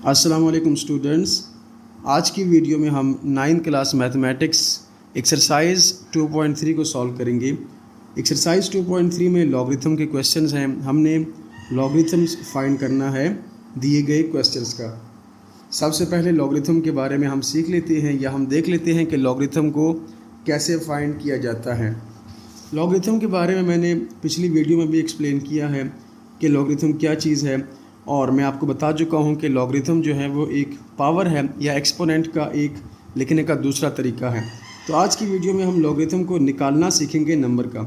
अस्सलाम वालेकुम स्टूडेंट्स। आज की वीडियो में हम 9th क्लास मैथमेटिक्स एक्सरसाइज 2.3 को सॉल्व करेंगे। एक्सरसाइज 2.3 में लॉगरिथम के क्वेश्चंस हैं। हमने लॉगरिथम्स फाइंड करना है दिए गए क्वेश्चंस का। सबसे पहले लॉगरिथम के बारे में हम सीख लेते हैं या हम देख लेते हैं कि लॉगरिथम को कैसे फाइंड किया जाता है। लॉगरिथम के बारे में मैंने पिछली वीडियो में भी एक्सप्लेन किया है कि लॉगरिथम क्या चीज़ है, और मैं आपको बता चुका हूँ कि लॉगरिथम जो है वो एक पावर है या एक्सपोनेंट का एक लिखने का दूसरा तरीका है। तो आज की वीडियो में हम लॉगरिथम को निकालना सीखेंगे नंबर का।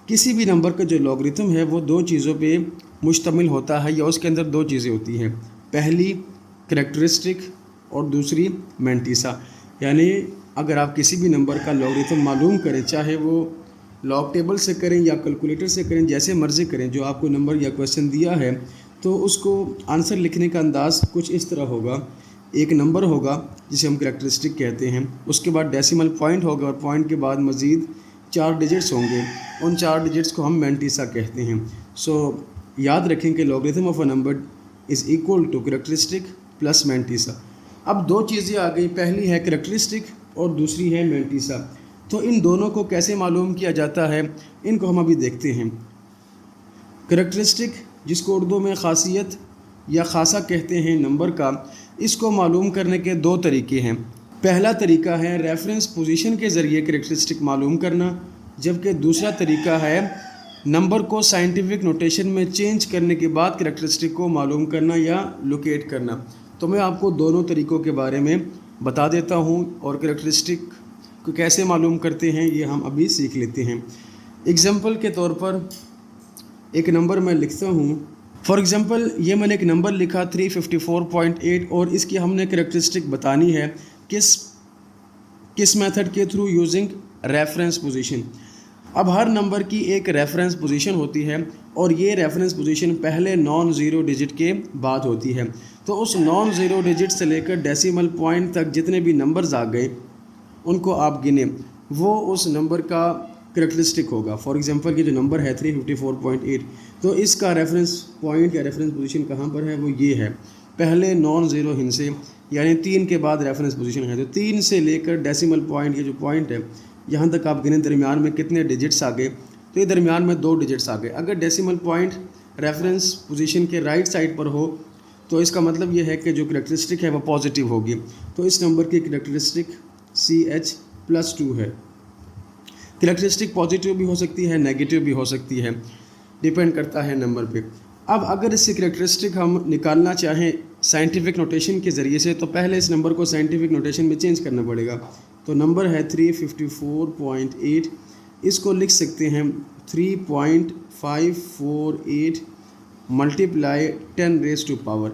किसी भी नंबर का जो लॉगरिथम है वो दो चीज़ों पे मुश्तमिल होता है या उसके अंदर दो चीज़ें होती हैं। पहली करैक्टरिस्टिक और दूसरी मैंटिसा। यानी अगर आप किसी भी नंबर का लॉगरिथम मालूम करें, चाहे वो लॉग टेबल से करें या कैलकुलेटर से करें, जैसे मर्ज़ी करें, जो आपको नंबर या क्वेश्चन दिया है तो उसको आंसर लिखने का अंदाज़ कुछ इस तरह होगा। एक नंबर होगा जिसे हम करैक्टरिस्टिक कहते हैं, उसके बाद डेसिमल पॉइंट होगा और पॉइंट के बाद मज़ीद 4 डिजिट्स होंगे। उन 4 डिजिट्स को हम मैंटिसा कहते हैं। सो याद रखें कि logarithm of a number is equal to characteristic plus mantissa. अब दो चीज़ें आ गई, पहली है करैक्टरिस्टिक और दूसरी है मैंटिसा। तो इन दोनों को कैसे मालूम किया जाता है, इनको हम अभी देखते हैं। करैक्टरिस्टिक, जिसको उर्दू में ख़ासियत या ख़ासा कहते हैं नंबर का, इसको मालूम करने के दो तरीके हैं। पहला तरीका है रेफरेंस पोजीशन के ज़रिए करैक्टरिस्टिक मालूम करना, जबकि दूसरा तरीका है नंबर को साइंटिफिक नोटेशन में चेंज करने के बाद करैक्टरिस्टिक को मालूम करना या लोकेट करना। तो मैं आपको दोनों तरीक़ों के बारे में बता देता हूँ और करैक्टरिस्टिक को कैसे मालूम करते हैं ये हम अभी सीख लेते हैं। एग्ज़ाम्पल के तौर पर एक नंबर मैं लिखता हूँ। फॉर एग्ज़ाम्पल ये मैंने एक नंबर लिखा 354.8 और इसकी हमने करैक्टरिस्टिक बतानी है किस मेथड के थ्रू, यूजिंग रेफरेंस पोजीशन। अब हर नंबर की एक रेफरेंस पोजीशन होती है और ये रेफरेंस पोजीशन पहले नॉन ज़ीरो डिजिट के बाद होती है। तो उस नॉन ज़ीरो डिजिट से लेकर डेसिमल पॉइंट तक जितने भी नंबर्स आ गए उनको आप गिने, वो उस नंबर का करैक्टरिस्टिक होगा। फॉर एग्जांपल ये जो नंबर है 354.8, तो इसका रेफरेंस पॉइंट या रेफरेंस पोजीशन कहाँ पर है, वो ये है पहले नॉन ज़ीरो हिंसे, यानी 3 के बाद रेफरेंस पोजीशन है। तो 3 से लेकर डेसिमल पॉइंट, ये जो पॉइंट है यहाँ तक आप गिने दरमियान में कितने डिजिट्स आ गए, तो ये दरमियान में 2 डिजिट्स आ गए। अगर डेसिमल पॉइंट रेफरेंस पोजीशन के राइट साइड पर हो तो इसका मतलब ये है कि जो करैक्टरिस्टिक है वो पॉजिटिव होगी। तो इस नंबर की करैक्टरिस्टिक CH+2 है। करैक्टरिस्टिक पॉजिटिव भी हो सकती है, नेगेटिव भी हो सकती है, डिपेंड करता है नंबर पे। अब अगर इससे करैक्टरिस्टिक हम निकालना चाहें साइंटिफिक नोटेशन के ज़रिए से, तो पहले इस नंबर को साइंटिफिक नोटेशन में चेंज करना पड़ेगा। तो नंबर है 354.8, इसको लिख सकते हैं 3.548 मल्टीप्लाई 10 रेज़ टू पावर।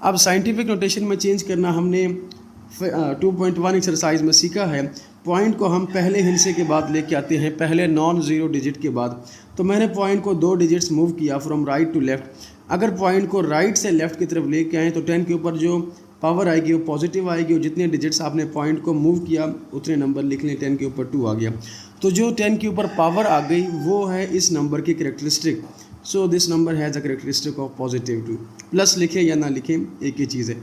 अब साइंटिफिक नोटेशन में चेंज करना हमने 2.1 एक्सरसाइज में सीखा है। पॉइंट को हम पहले हिंसे के बाद लेके आते हैं, पहले नॉन ज़ीरो डिजिट के बाद। तो मैंने पॉइंट को 2 डिजिट्स मूव किया फ्रॉम राइट टू लेफ़्ट। अगर पॉइंट को राइट से लेफ़्ट की तरफ लेके आएँ तो 10 के ऊपर जो पावर आएगी वो पॉजिटिव आएगी, और जितने डिजिट्स आपने पॉइंट को मूव किया उतने नंबर लिख लें। 10 के ऊपर 2 आ गया, तो जो 10 के ऊपर पावर आ गई वो है इस नंबर की characteristic. So this number has a characteristic of positive 2। Plus लिखें या ना लिखें एक ही चीज़ है।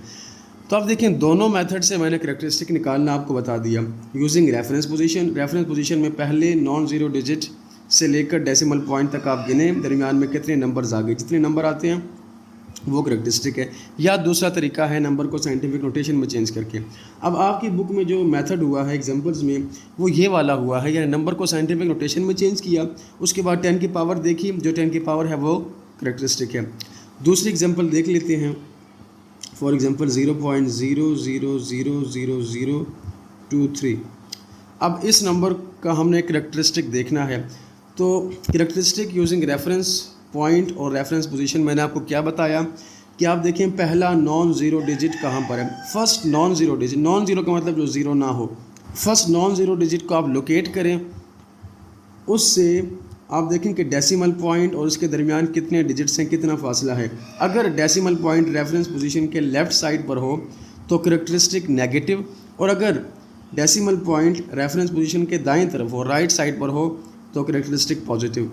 तो आप देखें दोनों मेथड से मैंने करैक्टरिस्टिक निकालना आपको बता दिया using reference position. Reference position में पहले नॉन ज़ीरो डिजिट से लेकर डेसिमल पॉइंट तक आप गिने, दरमियान में कितने नंबर्स आ गए, जितने नंबर आते हैं वो करैक्टरिस्टिक है। या दूसरा तरीका है नंबर को साइंटिफिक नोटेशन में चेंज करके। अब आपकी बुक में जो मेथड हुआ है एग्जाम्पल्स में वो ये वाला हुआ है, यानी नंबर को साइंटिफिक नोटेशन में चेंज किया, उसके बाद 10 की पावर देखी, जो 10 की पावर है वो करैक्टरिस्टिक है। दूसरी एग्जाम्पल देख लेते हैं। For example 0.00000023। अब इस नंबर का हमने करैक्टरिस्टिक देखना है। तो करैक्टरिस्टिक यूजिंग रेफरेंस पॉइंट और रेफरेंस पोजीशन, मैंने आपको क्या बताया कि आप देखें पहला नॉन ज़ीरो डिजिट कहाँ पर है। First non zero digit, non zero का मतलब जो ज़ीरो ना हो, फर्स्ट नॉन ज़ीरो डिजिट को आप लोकेट करें, उससे आप देखें कि डेसिमल पॉइंट और उसके दरमियान कितने डिजिट्स हैं, कितना फासला है। अगर डेसिमल पॉइंट रेफरेंस पोजीशन के लेफ़्ट साइड पर हो तो करैक्टरिस्टिक नेगेटिव, और अगर डेसिमल पॉइंट रेफरेंस पोजीशन के दाएं तरफ हो, राइट साइड पर हो, तो करैक्टरिस्टिक पॉजिटिव।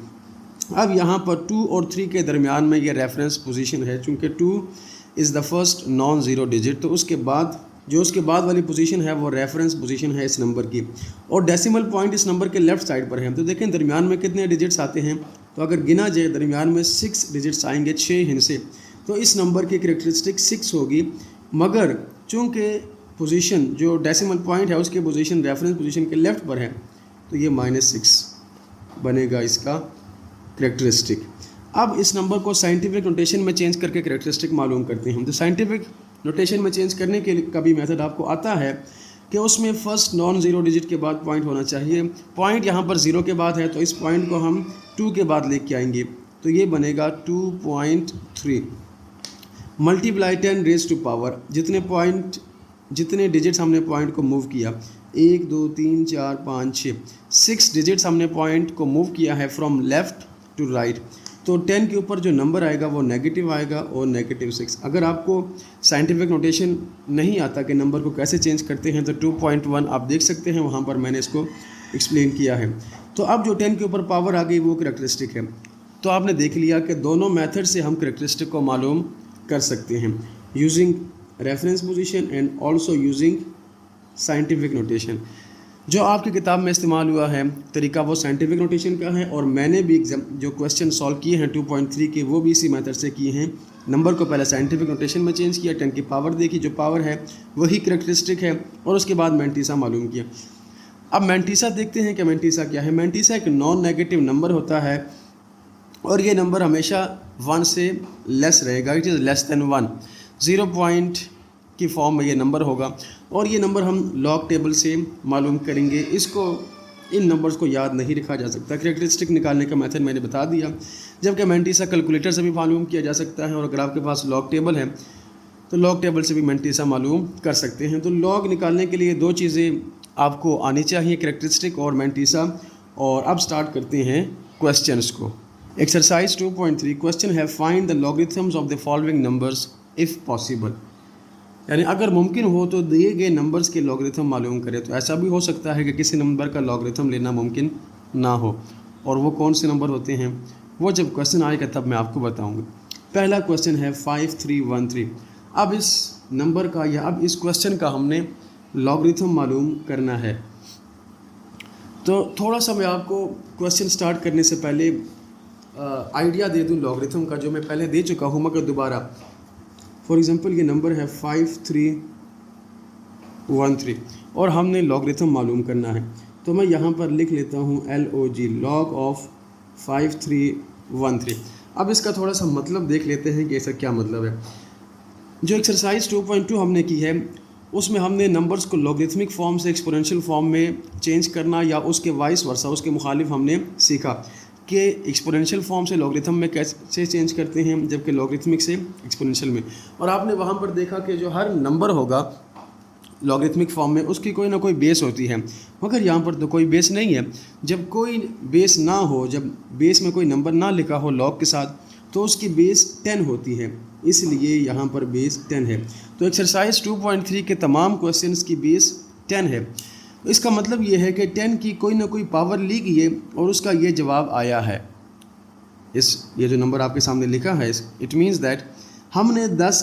अब यहाँ पर 2 और 3 के दरमियान में ये रेफरेंस पोजीशन है, चूँकि 2 is the first non zero digit. तो उसके बाद उसके बाद वाली पोजीशन है वो रेफरेंस पोजीशन है इस नंबर की, और डेसिमल पॉइंट इस नंबर के लेफ्ट साइड पर है। तो देखें दरमियान में कितने डिजिट्स आते हैं, तो अगर गिना जाए दरमियान में 6 डिजिट्स आएंगे 6 हिस्से, तो इस नंबर की करेक्टरिस्टिक 6 होगी। मगर चूँकि पोजीशन जो डेसिमल पॉइंट है उसकी पोजीशन रेफरेंस पोजीशन के लेफ़्ट पर है, तो ये -6 बनेगा इसका करेक्टरिस्टिक। अब इस नंबर को साइंटिफिक नोटेशन में चेंज करके करेक्टरिस्टिक मालूम करते हैं। तो साइंटिफिक नोटेशन में चेंज करने के लिए का भी मेथड आपको आता है कि उसमें फर्स्ट नॉन ज़ीरो डिजिट के बाद पॉइंट होना चाहिए। पॉइंट यहाँ पर 0 के बाद है, तो इस पॉइंट को हम 2 के बाद लेके आएंगे, तो ये बनेगा 2.3 मल्टीप्लाई 10 रेज़ टू पावर, जितने डिजिट्स हमने पॉइंट को मूव किया 1 2 3 4 5 6 डिजिट्स हमने पॉइंट को मूव किया है फ्रॉम लेफ़्ट टू राइट। तो 10 के ऊपर जो नंबर आएगा वो नेगेटिव आएगा और -6। अगर आपको साइंटिफिक नोटेशन नहीं आता कि नंबर को कैसे चेंज करते हैं, तो 2.1 आप देख सकते हैं, वहाँ पर मैंने इसको एक्सप्लेन किया है। तो अब जो 10 के ऊपर पावर आ गई वो करेक्टरिस्टिक है। तो आपने देख लिया कि दोनों मेथड से हम करेक्टरिस्टिक को मालूम कर सकते हैं, using reference position and also using scientific notation. जो आपकी किताब में इस्तेमाल हुआ है तरीका वो साइंटिफिक नोटेशन का है, और मैंने भी जो क्वेश्चन सॉल्व किए हैं 2.3 के वो भी इसी मेथड से किए हैं। नंबर को पहले साइंटिफिक नोटेशन में चेंज किया, 10 की पावर देखी, जो पावर है वही करेक्टरिस्टिक है, और उसके बाद मैंटीसा मालूम किया। अब मैंटीसा देखते हैं कि मैंटीसा क्या है। मैंटीसा एक नॉन नेगेटिव नंबर होता है, और ये नंबर हमेशा 1 से लेस रहेगा, it is less than 1, 0 point की फॉर्म में ये नंबर होगा, और ये नंबर हम लॉग टेबल से मालूम करेंगे। इन नंबर्स को याद नहीं रखा जा सकता। करेक्टरिस्टिक निकालने का मेथड मैंने बता दिया, जबकि मैंटीसा कैलकुलेटर से भी मालूम किया जा सकता है, और अगर आपके पास लॉग टेबल है तो लॉग टेबल से भी मैंटीसा मालूम कर सकते हैं। तो लॉग निकालने के लिए 2 चीज़ें आपको आनी चाहिए, करेक्टरिस्टिक और मैंटीसा। और अब स्टार्ट करते हैं क्वेश्चंस को। एक्सरसाइज 2.3 क्वेश्चन है find the logarithms of the following numbers if possible, यानी अगर मुमकिन हो तो दिए गए नंबर्स के लॉगरिथम मालूम करें। तो ऐसा भी हो सकता है कि किसी नंबर का लॉगरिथम लेना मुमकिन ना हो, और वो कौन से नंबर होते हैं वो जब क्वेश्चन आएगा तब मैं आपको बताऊंगा। पहला क्वेश्चन है 5313। अब इस नंबर का या अब इस क्वेश्चन का हमने लॉगरिथम मालूम करना है। तो थोड़ा सा मैं आपको क्वेश्चन स्टार्ट करने से पहले आइडिया दे दूं लॉगरिथम का, जो मैं पहले दे चुका हूँ मगर दोबारा। फॉर एग्ज़ाम्पल ये नंबर है 5313 और हमने लॉगरिथम मालूम करना है, तो मैं यहाँ पर लिख लेता हूँ LOG, लॉग ऑफ 5313। अब इसका थोड़ा सा मतलब देख लेते हैं कि ऐसा क्या मतलब है। जो एक्सरसाइज 2.2 हमने की है उसमें हमने नंबर्स को लॉगरिथमिक फॉर्म से एक्सपोनेंशियल फॉर्म में चेंज करना या उसके वाइस वर्सा उसके मुखालिफ हमने सीखा कि एक्सपोनेंशियल फॉर्म से लॉगरिथम में कैसे चेंज करते हैं, जबकि लॉगरिथमिक से एक्सपोनेंशियल में। और आपने वहाँ पर देखा कि जो हर नंबर होगा लॉगरिथमिक फॉर्म में उसकी कोई ना कोई बेस होती है, मगर यहाँ पर तो कोई बेस नहीं है। जब कोई बेस ना हो, जब बेस में कोई नंबर ना लिखा हो लॉग के साथ, तो उसकी बेस 10 होती है, इसलिए यहाँ पर बेस 10 है। तो एक्सरसाइज 2.3 के तमाम क्वेश्चंस की बेस 10 है। इसका मतलब ये है कि 10 की कोई ना कोई पावर ली गई है और उसका ये जवाब आया है। ये जो नंबर आपके सामने लिखा है, इट मीन्स दैट हमने 10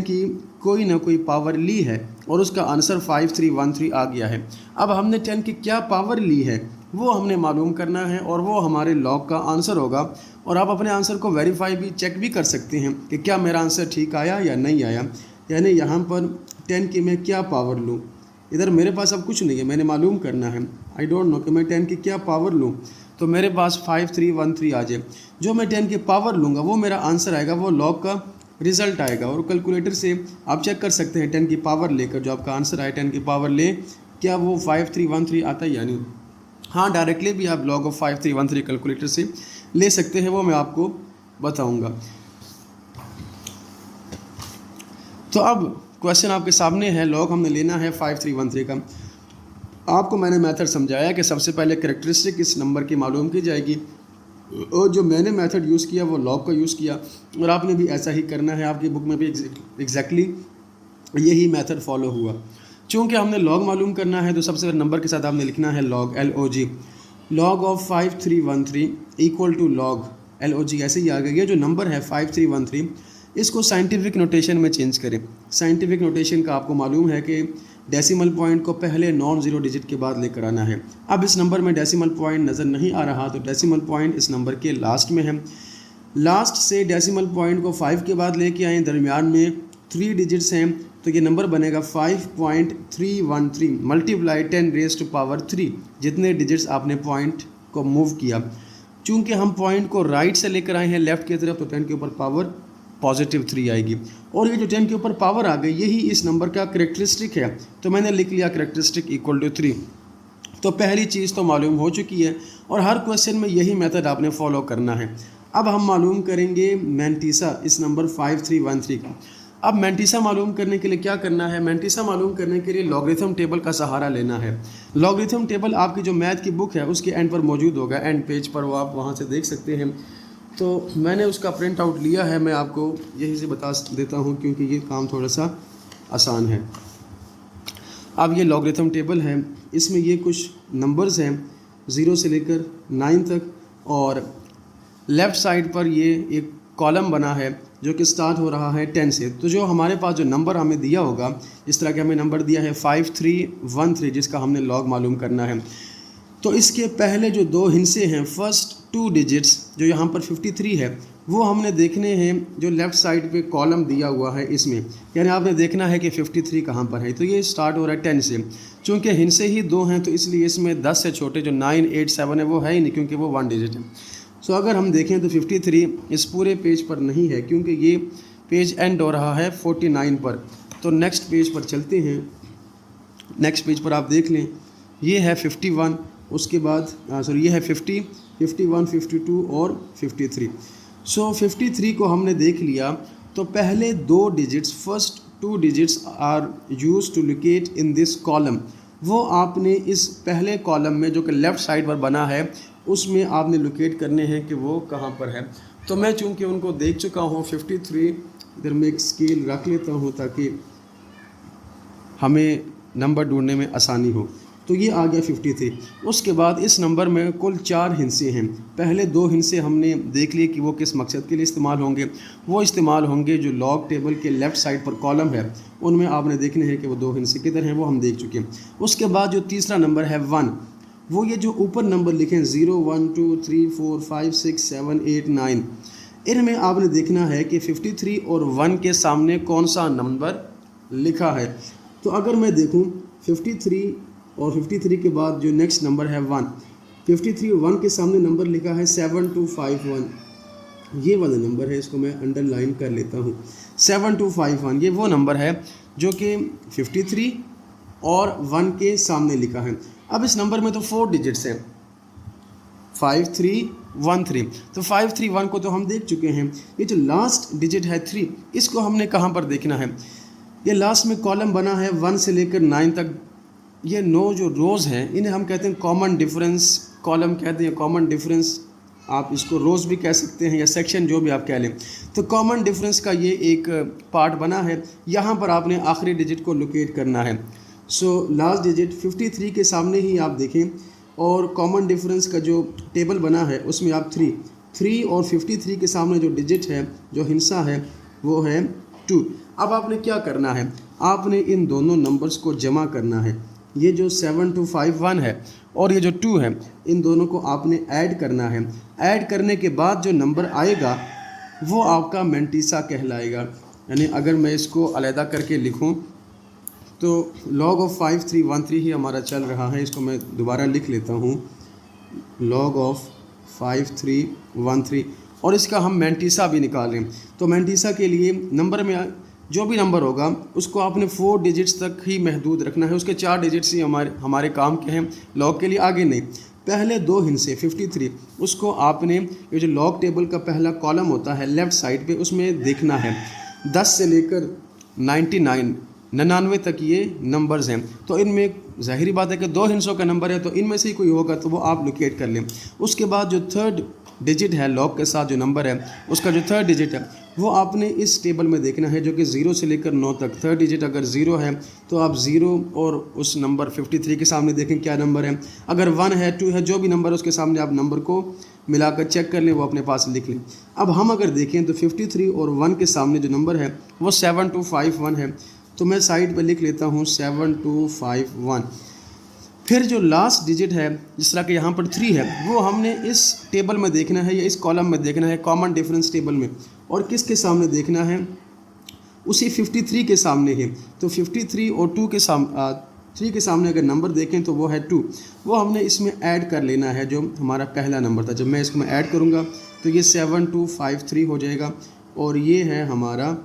की कोई ना कोई पावर ली है और उसका आंसर 5313 आ गया है। अब हमने 10 की क्या पावर ली है वो हमने मालूम करना है, और वो हमारे लॉग का आंसर होगा। और आप अपने आंसर को वेरीफाई भी चेक भी कर सकते हैं कि क्या मेरा आंसर ठीक आया या नहीं आया, यानी यहाँ पर 10 की मैं क्या पावर लूँ। इधर मेरे पास अब कुछ नहीं है, मैंने मालूम करना है। आई डोंट नो कि मैं 10 की क्या पावर लूँ, तो मेरे पास 5313 आ जाए। जो मैं 10 की पावर लूँगा वो मेरा आंसर आएगा, वो लॉग का रिज़ल्ट आएगा। और कैलकुलेटर से आप चेक कर सकते हैं 10 की पावर लेकर जो आपका आंसर आए 10 की पावर ले, क्या वो 5313 आता है या नहीं। हाँ, डायरेक्टली भी आप लॉग ऑफ 5313 कैलकुलेटर से ले सकते हैं, वो मैं आपको बताऊँगा। तो अब क्वेश्चन आपके सामने है, लॉग हमने लेना है 5313 का। आपको मैंने मेथड समझाया कि सबसे पहले कैरेक्टरिस्टिक इस नंबर की मालूम की जाएगी, और जो मैंने मेथड यूज़ किया वो लॉग का यूज़ किया, और आपने भी ऐसा ही करना है। आपकी बुक में भी एग्जैक्टली यही मेथड फॉलो हुआ। चूँकि हमने लॉग मालूम करना है तो सबसे पहले नंबर के साथ आपने लिखना है log, LOG, log of 5313 equal to log LOG। ऐसे ही आ गया, ये जो नंबर है 5313 इसको साइंटिफिक नोटेशन में चेंज करें। साइंटिफिक नोटेशन का आपको मालूम है कि डेसिमल पॉइंट को पहले नॉन ज़ीरो डिजिट के बाद लेकर आना है। अब इस नंबर में डेसिमल पॉइंट नज़र नहीं आ रहा, तो डेसिमल पॉइंट इस नंबर के लास्ट में है। लास्ट से डेसिमल पॉइंट को 5 के बाद लेके आएँ, दरमियान में 3 डिजिट्स हैं, तो ये नंबर बनेगा 5.313 मल्टीप्लाई 10⁻³ जितने डिजिट्स आपने पॉइंट को मूव किया। चूँकि हम पॉइंट को राइट से लेकर आए हैं लेफ़्ट की तरफ, तो 10 के ऊपर पावर +3 आएगी, और ये जो 10 के ऊपर पावर आ गई यही इस नंबर का करेक्टरिस्टिक है, तो मैंने लिख लिया करेक्टरिस्टिक = 3। तो पहली चीज़ तो मालूम हो चुकी है, और हर क्वेश्चन में यही मेथड आपने फॉलो करना है। अब हम मालूम करेंगे मैंटीसा इस नंबर 5313 का। अब मैंटीसा मालूम करने के लिए क्या करना है? मैंटीसा मालूम करने के लिए लॉगरिथम टेबल का सहारा लेना है। लॉगरिथम टेबल आपकी जो मैथ की बुक है उसके एंड पर मौजूद होगा, एंड पेज पर, वो आप वहाँ से देख सकते हैं। तो मैंने उसका प्रिंट आउट लिया है, मैं आपको यही से बता देता हूँ क्योंकि ये काम थोड़ा सा आसान है। अब ये लॉगरिथम टेबल है, इसमें ये कुछ नंबर्स हैं 0 से लेकर 9 तक, और लेफ़्ट साइड पर ये एक कॉलम बना है जो कि स्टार्ट हो रहा है 10 से। तो जो हमारे पास जो नंबर हमें दिया होगा, इस तरह के हमें नंबर दिया है 5313 जिसका हमने लॉग मालूम करना है। तो इसके पहले जो 2 हिस्से हैं, फर्स्ट 2 डिजिट्स जो यहाँ पर 53 है, वो हमने देखने हैं जो लेफ़्ट साइड पे कॉलम दिया हुआ है इसमें, यानी आपने देखना है कि 53 कहाँ पर है। तो ये स्टार्ट हो रहा है 10 से, चूँकि हिस्से ही 2 हैं तो इसलिए इसमें 10 से छोटे जो 9, 8, 7 है वो है ही नहीं, क्योंकि वो 1 डिजिट है। सो अगर हम देखें तो 53 इस पूरे पेज पर नहीं है, क्योंकि ये पेज एंड हो रहा है 49 पर। तो नेक्स्ट पेज पर चलते हैं। नेक्स्ट पेज पर आप देख लें, ये है 51, उसके बाद ये है 50, 51, 52 और 53। सो 53 को हमने देख लिया, तो पहले 2 digits, first 2 digits are used to locate in this column, वो आपने इस पहले कॉलम में जो कि लेफ़्ट साइड पर बना है उसमें आपने लोकेट करने हैं कि वो कहाँ पर है। तो मैं चूँकि उनको देख चुका हूँ 53, इधर मैं एक स्केल रख लेता हूँ ताकि हमें नंबर ढूंढने में आसानी हो। तो ये आ गया 53। उसके बाद इस नंबर में कुल 4 हिस्से हैं। पहले 2 हिस्से हमने देख लिए कि वो किस मकसद के लिए इस्तेमाल होंगे। वो इस्तेमाल होंगे जो लॉग टेबल के लेफ़्ट साइड पर कॉलम है, उनमें आपने देखने हैं कि वो 2 हिस्से किधर हैं, वो हम देख चुके हैं। उसके बाद जो तीसरा नंबर है 1, वो ये जो ऊपर नंबर लिखे हैं 0, 1, 2, 3, 4, 5, 6, 7, 8, 9, इनमें आपने देखना है कि 53 और 1 के सामने कौन सा नंबर लिखा है। तो अगर मैं देखूं 53 और 53 के बाद जो नेक्स्ट नंबर है 1, 53 और 1 के सामने नंबर लिखा है 7251, ये वाला नंबर है, इसको मैं अंडरलाइन कर लेता हूँ। 7251 ये वो नंबर है जो कि 53 और 1 के सामने लिखा है। अब इस नंबर में तो 4 डिजिट्स हैं, 5313। तो 531 को तो हम देख चुके हैं। ये जो लास्ट डिजिट है 3, इसको हमने कहाँ पर देखना है? ये लास्ट में कॉलम बना है 1 से लेकर 9 तक। ये 9 जो रोज़ हैं इन्हें हम कहते हैं कॉमन डिफरेंस कॉलम कहते हैं, कॉमन डिफरेंस, आप इसको रोज़ भी कह सकते हैं या सेक्शन, जो भी आप कह लें। तो कॉमन डिफरेंस का ये एक पार्ट बना है, यहाँ पर आपने आखिरी डिजिट को लोकेट करना है। सो लास्ट डिजिट 53 के सामने ही आप देखें, और कॉमन डिफरेंस का जो टेबल बना है उसमें आप 3 और 53 के सामने जो डिजिट है, जो हिस्सा है, वो है 2। अब आपने क्या करना है? आपने इन दोनों नंबर्स को जमा करना है। ये जो 7251 है और ये जो 2 है, इन दोनों को आपने ऐड करना है। ऐड करने के बाद जो नंबर आएगा वो आपका मैंटीसा कहलाएगा। यानी अगर मैं इसको अलहदा करके लिखूं तो log ऑफ 5313 ही हमारा चल रहा है। इसको मैं दोबारा लिख लेता हूँ, log ऑफ 5313, और इसका हम मैंटीसा भी निकालें। तो मैंटीसा के लिए नंबर में जो भी नंबर होगा उसको आपने 4 डिजिट्स तक ही महदूद रखना है। उसके 4 डिजिट्स ही हमारे काम के हैं, लॉग के लिए आगे नहीं। पहले 2 हिस्से 53, उसको आपने ये जो लॉग टेबल का पहला कॉलम होता है लेफ़्ट साइड पे, उसमें देखना है 10 से लेकर 99 तक ये नंबर्स हैं। तो इनमें ज़ाहिरी बात है कि 2 हिस्सों का नंबर है, तो इनमें से ही कोई होगा तो वो आप लोकेट कर लें। उसके बाद जो 3rd डिजिट है लॉग के साथ जो नंबर है, उसका जो 3rd डिजिट है वो आपने इस टेबल में देखना है जो कि 0 से लेकर 9 तक। थर्ड डिजिट अगर 0 है तो आप 0 और उस नंबर 53 के सामने देखें क्या नंबर है। अगर 1 है, 2 है, जो भी नंबर है उसके सामने आप नंबर को मिलाकर चेक कर लें, वो अपने पास लिख लें। अब हम अगर देखें तो 53 और 1 के सामने जो नंबर है वो 7251 है। तो मैं साइड पर लिख लेता हूँ 7251। फिर जो लास्ट डिजिट है जिस तरह कि यहाँ पर 3 है, वो हमने इस टेबल में देखना है या इस कॉलम में देखना है, कॉमन डिफरेंस टेबल में। और किसके सामने देखना है? उसी 53 के सामने है। तो 53 और 3 के सामने अगर नंबर देखें तो वो है 2। वो हमने इसमें ऐड कर लेना है जो हमारा पहला नंबर था। जब मैं इसको ऐड करूँगा तो ये 7253 हो जाएगा और ये है हमारा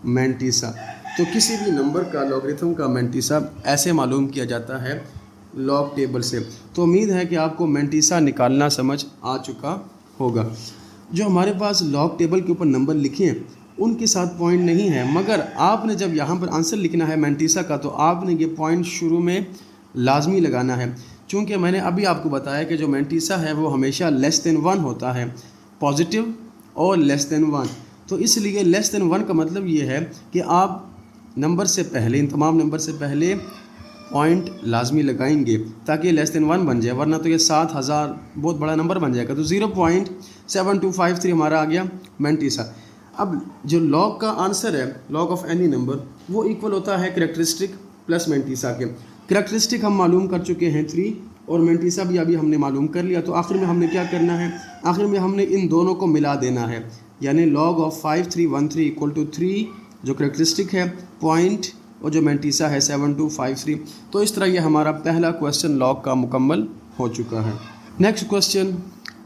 मैंटीसा। तो किसी भी नंबर का लॉगरिथम का मैंटीसा ऐसे मालूम किया जाता है लॉग टेबल से। तो उम्मीद है कि आपको मैंटीसा निकालना समझ आ चुका होगा। जो हमारे पास लॉग टेबल के ऊपर नंबर लिखे हैं उनके साथ पॉइंट नहीं है, मगर आपने जब यहाँ पर आंसर लिखना है मैंटीसा का तो आपने ये पॉइंट शुरू में लाजमी लगाना है। चूँकि मैंने अभी आपको बताया कि जो मैंटीसा है वो हमेशा लेस देन 1 होता है, पॉजिटिव और लेस देन 1। तो इसलिए लेस देन 1 का मतलब ये है कि आप नंबर से पहले, इन तमाम नंबर से पहले पॉइंट लाजमी लगाएंगे ताकि लेस देन 1 बन जाए, वरना तो ये 7000 बहुत बड़ा नंबर बन जाएगा। तो 0.7253 हमारा आ गया मैंटीसा। अब जो लॉग का आंसर है, लॉग ऑफ एनी नंबर, वो इक्वल होता है करैक्टरिस्टिक प्लस मैंटीसा के। करैक्टरिस्टिक हम मालूम कर चुके हैं 3 और मैंटीसा भी अभी हमने मालूम कर लिया। तो आखिर में हमने क्या करना है? आखिर में हमने इन दोनों को मिला देना है, यानी लॉग ऑफ 5313 इक्वल टू 3 जो करैक्टरिस्टिक है, पॉइंट, और जो मैंटीसा है 7253। तो इस तरह ये हमारा पहला क्वेश्चन लॉग का मुकम्मल हो चुका है। नेक्स्ट क्वेश्चन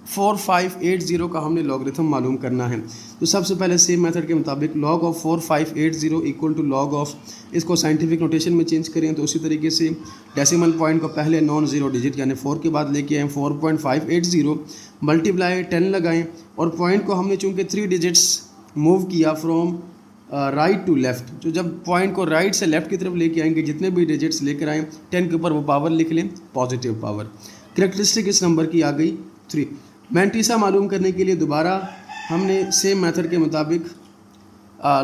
4580 का हमने लॉगरिथम मालूम करना है। तो सबसे पहले सेम मेथड के मुताबिक log of 4580 equal to log of, इसको साइंटिफिक नोटेशन में चेंज करें तो उसी तरीके से डेसिमल पॉइंट को पहले नॉन ज़ीरो डिजिट यानी 4 के बाद लेके आएँ, 4.580 मल्टीप्लाई 10 लगाएं और पॉइंट को हमने चूँकि 3 डिजिट्स मूव किया फ्रॉम राइट टू लेफ़्ट। तो जब पॉइंट को राइट से लेफ़्ट की तरफ लेके आएंगे, जितने भी डिजिट्स लेकर आएँ 10 के ऊपर वो पावर लिख लें, पॉजिटिव पावर। करैक्टरिस्टिक इस नंबर की आ गई 3। मैंटीसा मालूम करने के लिए दोबारा हमने सेम मेथड के मुताबिक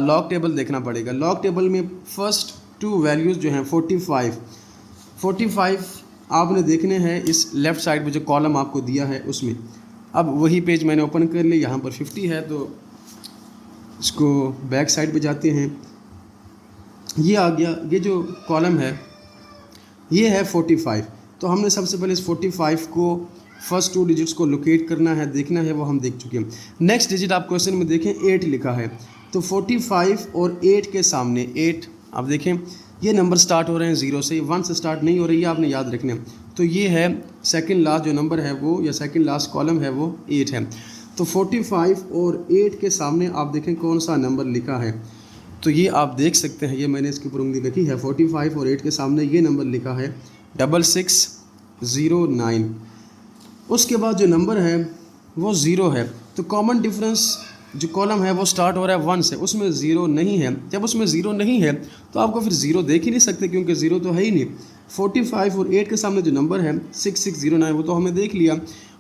लॉग टेबल देखना पड़ेगा। लॉग टेबल में फर्स्ट 2 वैल्यूज़ जो हैं 45 आपने देखने हैं इस लेफ़्ट साइड में जो कॉलम आपको दिया है उसमें। अब वही पेज मैंने ओपन कर लिया, यहाँ पर 50 है तो इसको बैक साइड पे जाते हैं। ये आ गया, ये जो कॉलम है ये है 45। तो हमने सबसे पहले इस 45 को फर्स्ट 2 डिजिट्स को लोकेट करना है, देखना है, वो हम देख चुके हैं। नेक्स्ट डिजिट आप क्वेश्चन में देखें 8 लिखा है। तो 45 और 8 के सामने 8, आप देखें ये नंबर स्टार्ट हो रहे हैं 0 से, 1 से स्टार्ट नहीं हो रही है, आपने याद रखना। तो ये है सेकंड लास्ट जो नंबर है वो, या सेकंड लास्ट कॉलम है वो 8 है। तो 45 और 8 के सामने आप देखें कौन सा नंबर लिखा है। तो ये आप देख सकते हैं, ये मैंने इसकी ऊपर उंगली रखी है, 45 और 8 के सामने ये नंबर लिखा है 6609। उसके बाद जो नंबर है वो 0 है। तो कॉमन डिफरेंस जो कॉलम है वो स्टार्ट हो रहा है 1 से, उसमें 0 नहीं है। जब उसमें 0 नहीं है तो आपको फिर 0 देख ही नहीं सकते क्योंकि 0 तो है ही नहीं। 45 और 8 के सामने जो नंबर है 6609 वो तो हमने देख लिया,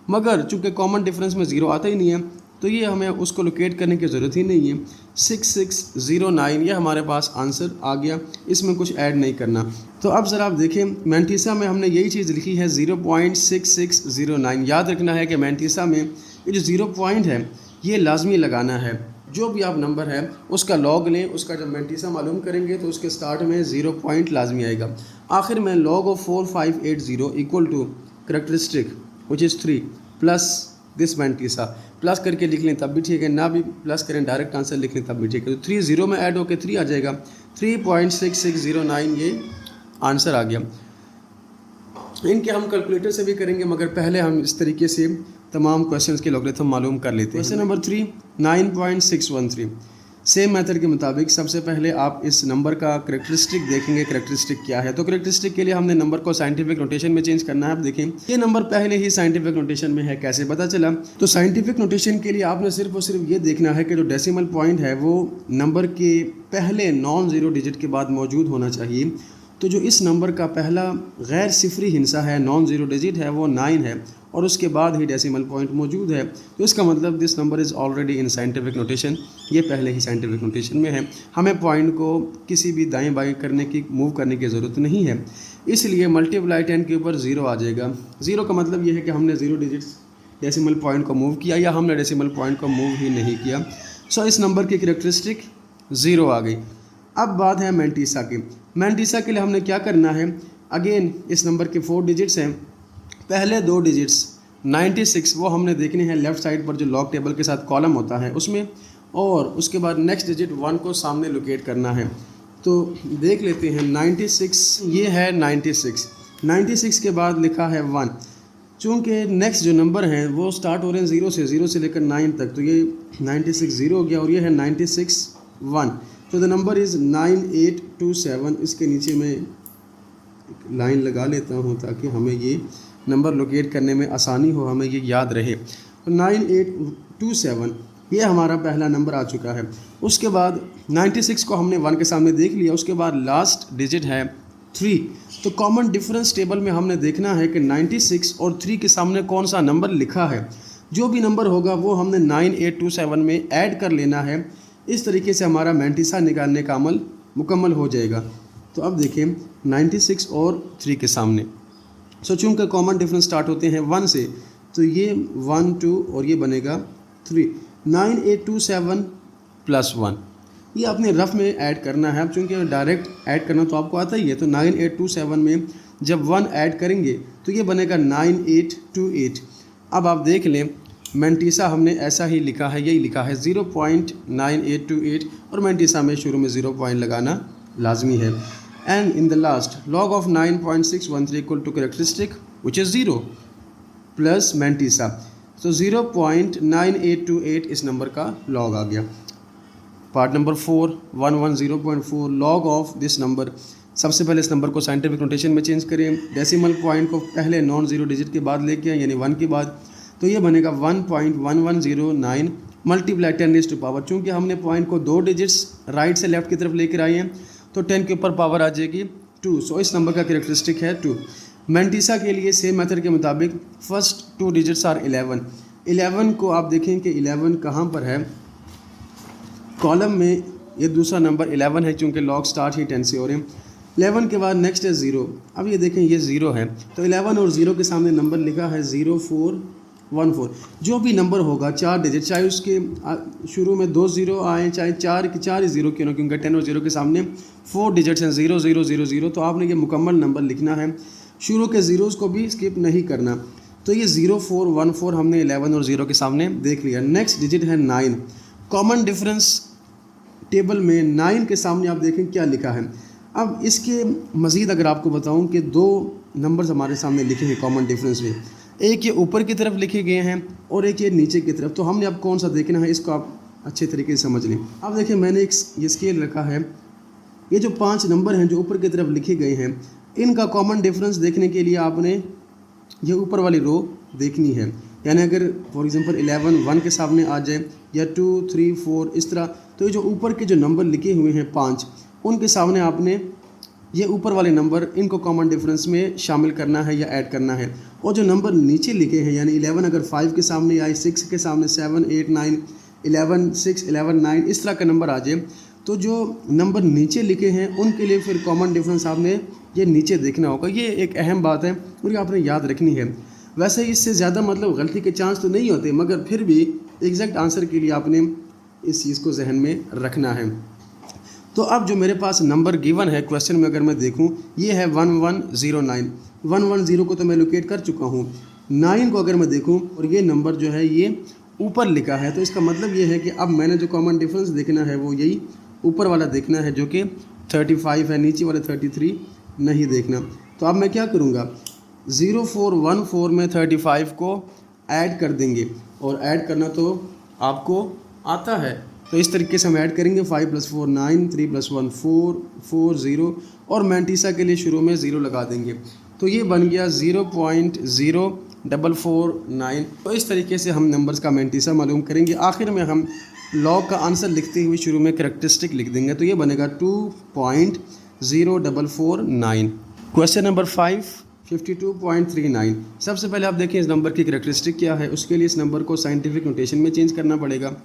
मगर चूँकि कॉमन डिफरेंस में 0 आता ही नहीं है तो ये हमें उसको लोकेट करने की ज़रूरत ही नहीं है। 6609 ये हमारे पास आंसर आ गया, इसमें कुछ ऐड नहीं करना। तो अब ज़रा आप देखें मैंटीसा में हमने यही चीज़ लिखी है 0.6609। याद रखना है कि मैंटीसा में ये जो 0 पॉइंट है ये लाजमी लगाना है। जो भी आप नंबर है उसका लॉग लें, उसका जब मैंटीसा मालूम करेंगे तो उसके स्टार्ट में 0 पॉइंट लाजमी आएगा। आखिर में log of 4580 equal to characteristic which is 3 plus this mantissa. Plus करके लिख लें तब भी ठीक है, ना भी प्लस करें डायरेक्ट आंसर लिख लें तब भी ठीक है। तो 3 0 में ऐड होकर 3 आ जाएगा, 3.6609 ये आंसर आ गया। इनके हम कैलकुलेटर से भी करेंगे, मगर पहले हम इस तरीके से तमाम क्वेश्चंस के लॉगरिथम मालूम कर लेते हैं। Question number 3 9.613। सेम मेथड के मुताबिक सबसे पहले आप इस नंबर का करैक्टरिस्टिक देखेंगे, करैक्टरिस्टिक क्या है। तो करैक्टरिस्टिक के लिए हमने नंबर को साइंटिफिक नोटेशन में चेंज करना है। आप देखें ये नंबर पहले ही साइंटिफिक नोटेशन में है, कैसे पता चला? तो साइंटिफिक नोटेशन के लिए आपने सिर्फ और सिर्फ ये देखना है कि जो डेसिमल पॉइंट है वो नंबर के पहले नॉन ज़ीरो डिजिट के बाद मौजूद होना चाहिए। तो जो इस नंबर का पहला गैर सिफरी हिस्सा है, नॉन ज़ीरो डिजिट है, वो 9 है और उसके बाद ही डेसिमल पॉइंट मौजूद है, तो इसका मतलब this number is already in scientific notation, ये पहले ही साइंटिफिक नोटेशन में है। हमें पॉइंट को किसी भी दाएं बाएं करने की मूव करने की ज़रूरत नहीं है, इसलिए मल्टीप्लाई 10 के ऊपर 0 आ जाएगा। 0 का मतलब ये है कि हमने 0 डिजिट्स डेसिमल पॉइंट को मूव किया या हमने डेसिमल पॉइंट को मूव ही नहीं किया। सो इस नंबर की कैरेक्टरिस्टिक 0 आ गई। अब बात है मैंटीसा की। मैंटीसा के लिए हमने क्या करना है, अगेन इस नंबर के 4 डिजिट्स हैं, पहले 2 डिजिट्स 96 वो हमने देखने हैं लेफ़्ट साइड पर जो लॉग टेबल के साथ कॉलम होता है उसमें, और उसके बाद नेक्स्ट डिजिट 1 को सामने लोकेट करना है। तो देख लेते हैं 96, ये है 96 के बाद लिखा है 1। चूँकि नेक्स्ट जो नंबर हैं वो स्टार्ट हो रहे हैं 0 से लेकर 9 तक, तो ये 96 0 हो गया और ये है 96 1। तो द नंबर इज़ 9827। इसके नीचे मैं लाइन लगा लेता हूँ ताकि हमें ये नंबर लोकेट करने में आसानी हो, हमें ये याद रहे। तो 9827 ये हमारा पहला नंबर आ चुका है। उसके बाद 96 को हमने 1 के सामने देख लिया, उसके बाद लास्ट डिजिट है 3। तो कॉमन डिफरेंस टेबल में हमने देखना है कि 96 और 3 के सामने कौन सा नंबर लिखा है। जो भी नंबर होगा वो हमने 9827 में ऐड कर लेना है। इस तरीके से हमारा मैंटीसा निकालने का अमल मुकम्मल हो जाएगा। तो अब देखें 96 और 3 के सामने, सो चूँकि कॉमन डिफरेंस स्टार्ट होते हैं 1 से, तो ये 1 2 और ये बनेगा 3। 9827 + 1 ये आपने रफ में ऐड करना है। अब चूँकि डायरेक्ट ऐड करना तो आपको आता ही है, तो 9827 में जब 1 ऐड करेंगे तो ये बनेगा 9828। अब आप देख लें मैंटीसा हमने ऐसा ही लिखा है, यही लिखा है 0.9828, और मैंटीसा में शुरू में 0 पॉइंट लगाना लाजमी है। And in the last log of 9.613 equal to characteristic which is 0 plus mantissa. तो 0.9828 इस नंबर का लॉग आ गया। Part number 4 110.4 log of this number. सबसे पहले इस नंबर को साइंटिफिक नोटेशन में चेंज करें, डेसिमल पॉइंट को पहले नॉन ज़ीरो डिजिट के बाद लेके आए यानी 1 के बाद, तो ये बनेगा 1.1109 मल्टीप्लाई 10⁻²। चूँकि हमने पॉइंट को 2 डिजिट्स राइट से लेफ्ट की तरफ लेकर आए हैं तो 10 के ऊपर पावर आ जाएगी 2। सो इस नंबर का कैरेक्टरिस्टिक है 2। मैंटीसा के लिए सेम मेथड के मुताबिक फर्स्ट 2 डिजिट्स आर 11। 11 को आप देखें कि 11 कहाँ पर है, कॉलम में ये दूसरा नंबर 11 है, चूँकि लॉग स्टार्ट ही 10 से हो रहे हैं। 11 के बाद नेक्स्ट है 0। अब ये देखें ये 0 है, तो 11 और 0 के सामने नंबर लिखा है 0414। जो भी नंबर होगा 4 डिजिट, चाहे उसके शुरू में 2 0 आए, चाहे 4 की 4 ही 0 क्यों ना, क्योंकि 10 और 0 के सामने 4 डिजिट्स हैं 0 0 0 0। तो आपने ये मुकम्मल नंबर लिखना है, शुरू के ज़ीरोज़ को भी स्किप नहीं करना। तो ये 0414 हमने 11 और 0 के सामने देख लिया। नेक्स्ट डिजिट है 9। कॉमन डिफरेंस टेबल में 9 के सामने आप देखें क्या लिखा है। अब इसके मज़ीद अगर आपको बताऊं कि 2 नंबर्स हमारे सामने लिखे हैं कॉमन डिफरेंस में, एक ये ऊपर की तरफ लिखे गए हैं और एक ये नीचे की तरफ। तो हमने अब कौन सा देखना है, इसको आप अच्छे तरीके से समझ लें। अब देखिए मैंने एक ये स्केल रखा है, ये जो 5 नंबर हैं जो ऊपर की तरफ लिखे गए हैं, इनका कॉमन डिफरेंस देखने के लिए आपने ये ऊपर वाली रो देखनी है। यानी अगर फॉर एग्जांपल 11 1 के सामने आ जाए या 2 3 4 इस तरह, तो ये जो ऊपर के जो नंबर लिखे हुए हैं 5, उनके सामने आपने ये ऊपर वाले नंबर इनको कॉमन डिफरेंस में शामिल करना है या ऐड करना है। और जो नंबर नीचे लिखे हैं यानी 11 अगर 5 के सामने आए, 6 के सामने 7 8 9 11 6 11 9 इस तरह का नंबर आ जाए, तो जो नंबर नीचे लिखे हैं उनके लिए फिर कॉमन डिफरेंस आपने ये नीचे देखना होगा। ये एक अहम बात है और ये आपने याद रखनी है। वैसे इससे ज़्यादा मतलब गलती के चांस तो नहीं होते, मगर फिर भी एग्जैक्ट आंसर के लिए आपने इस चीज़ को जहन में रखना है। तो अब जो मेरे पास नंबर गिवन है क्वेश्चन में अगर मैं देखूं, ये है 1109। 110 को तो मैं लोकेट कर चुका हूं। 9 को अगर मैं देखूं और ये नंबर जो है ये ऊपर लिखा है, तो इसका मतलब ये है कि अब मैंने जो कॉमन डिफरेंस देखना है वो यही ऊपर वाला देखना है जो कि 35 है, नीचे वाले 33 नहीं देखना। तो अब मैं क्या करूँगा, 0414 में 35 को ऐड कर देंगे, और ऐड करना तो आपको आता है। तो इस तरीके से हम ऐड करेंगे 5 + 4 9 3 + 1 4 4 0 और मैंटीसा के लिए शुरू में 0 लगा देंगे। तो ये बन गया 0.0449। तो इस तरीके से हम नंबर्स का मैंटीसा मालूम करेंगे। आखिर में हम लॉग का आंसर लिखते हुए शुरू में कैरेक्टरिस्टिक लिख देंगे, तो ये बनेगा 2.0449। Question number 5 52.39। सबसे पहले आप देखें इस नंबर की करैक्टरिस्टिक क्या है, उसके लिए इस नंबर को साइंटिफिक नोटेशन में चेंज करना पड़ेगा।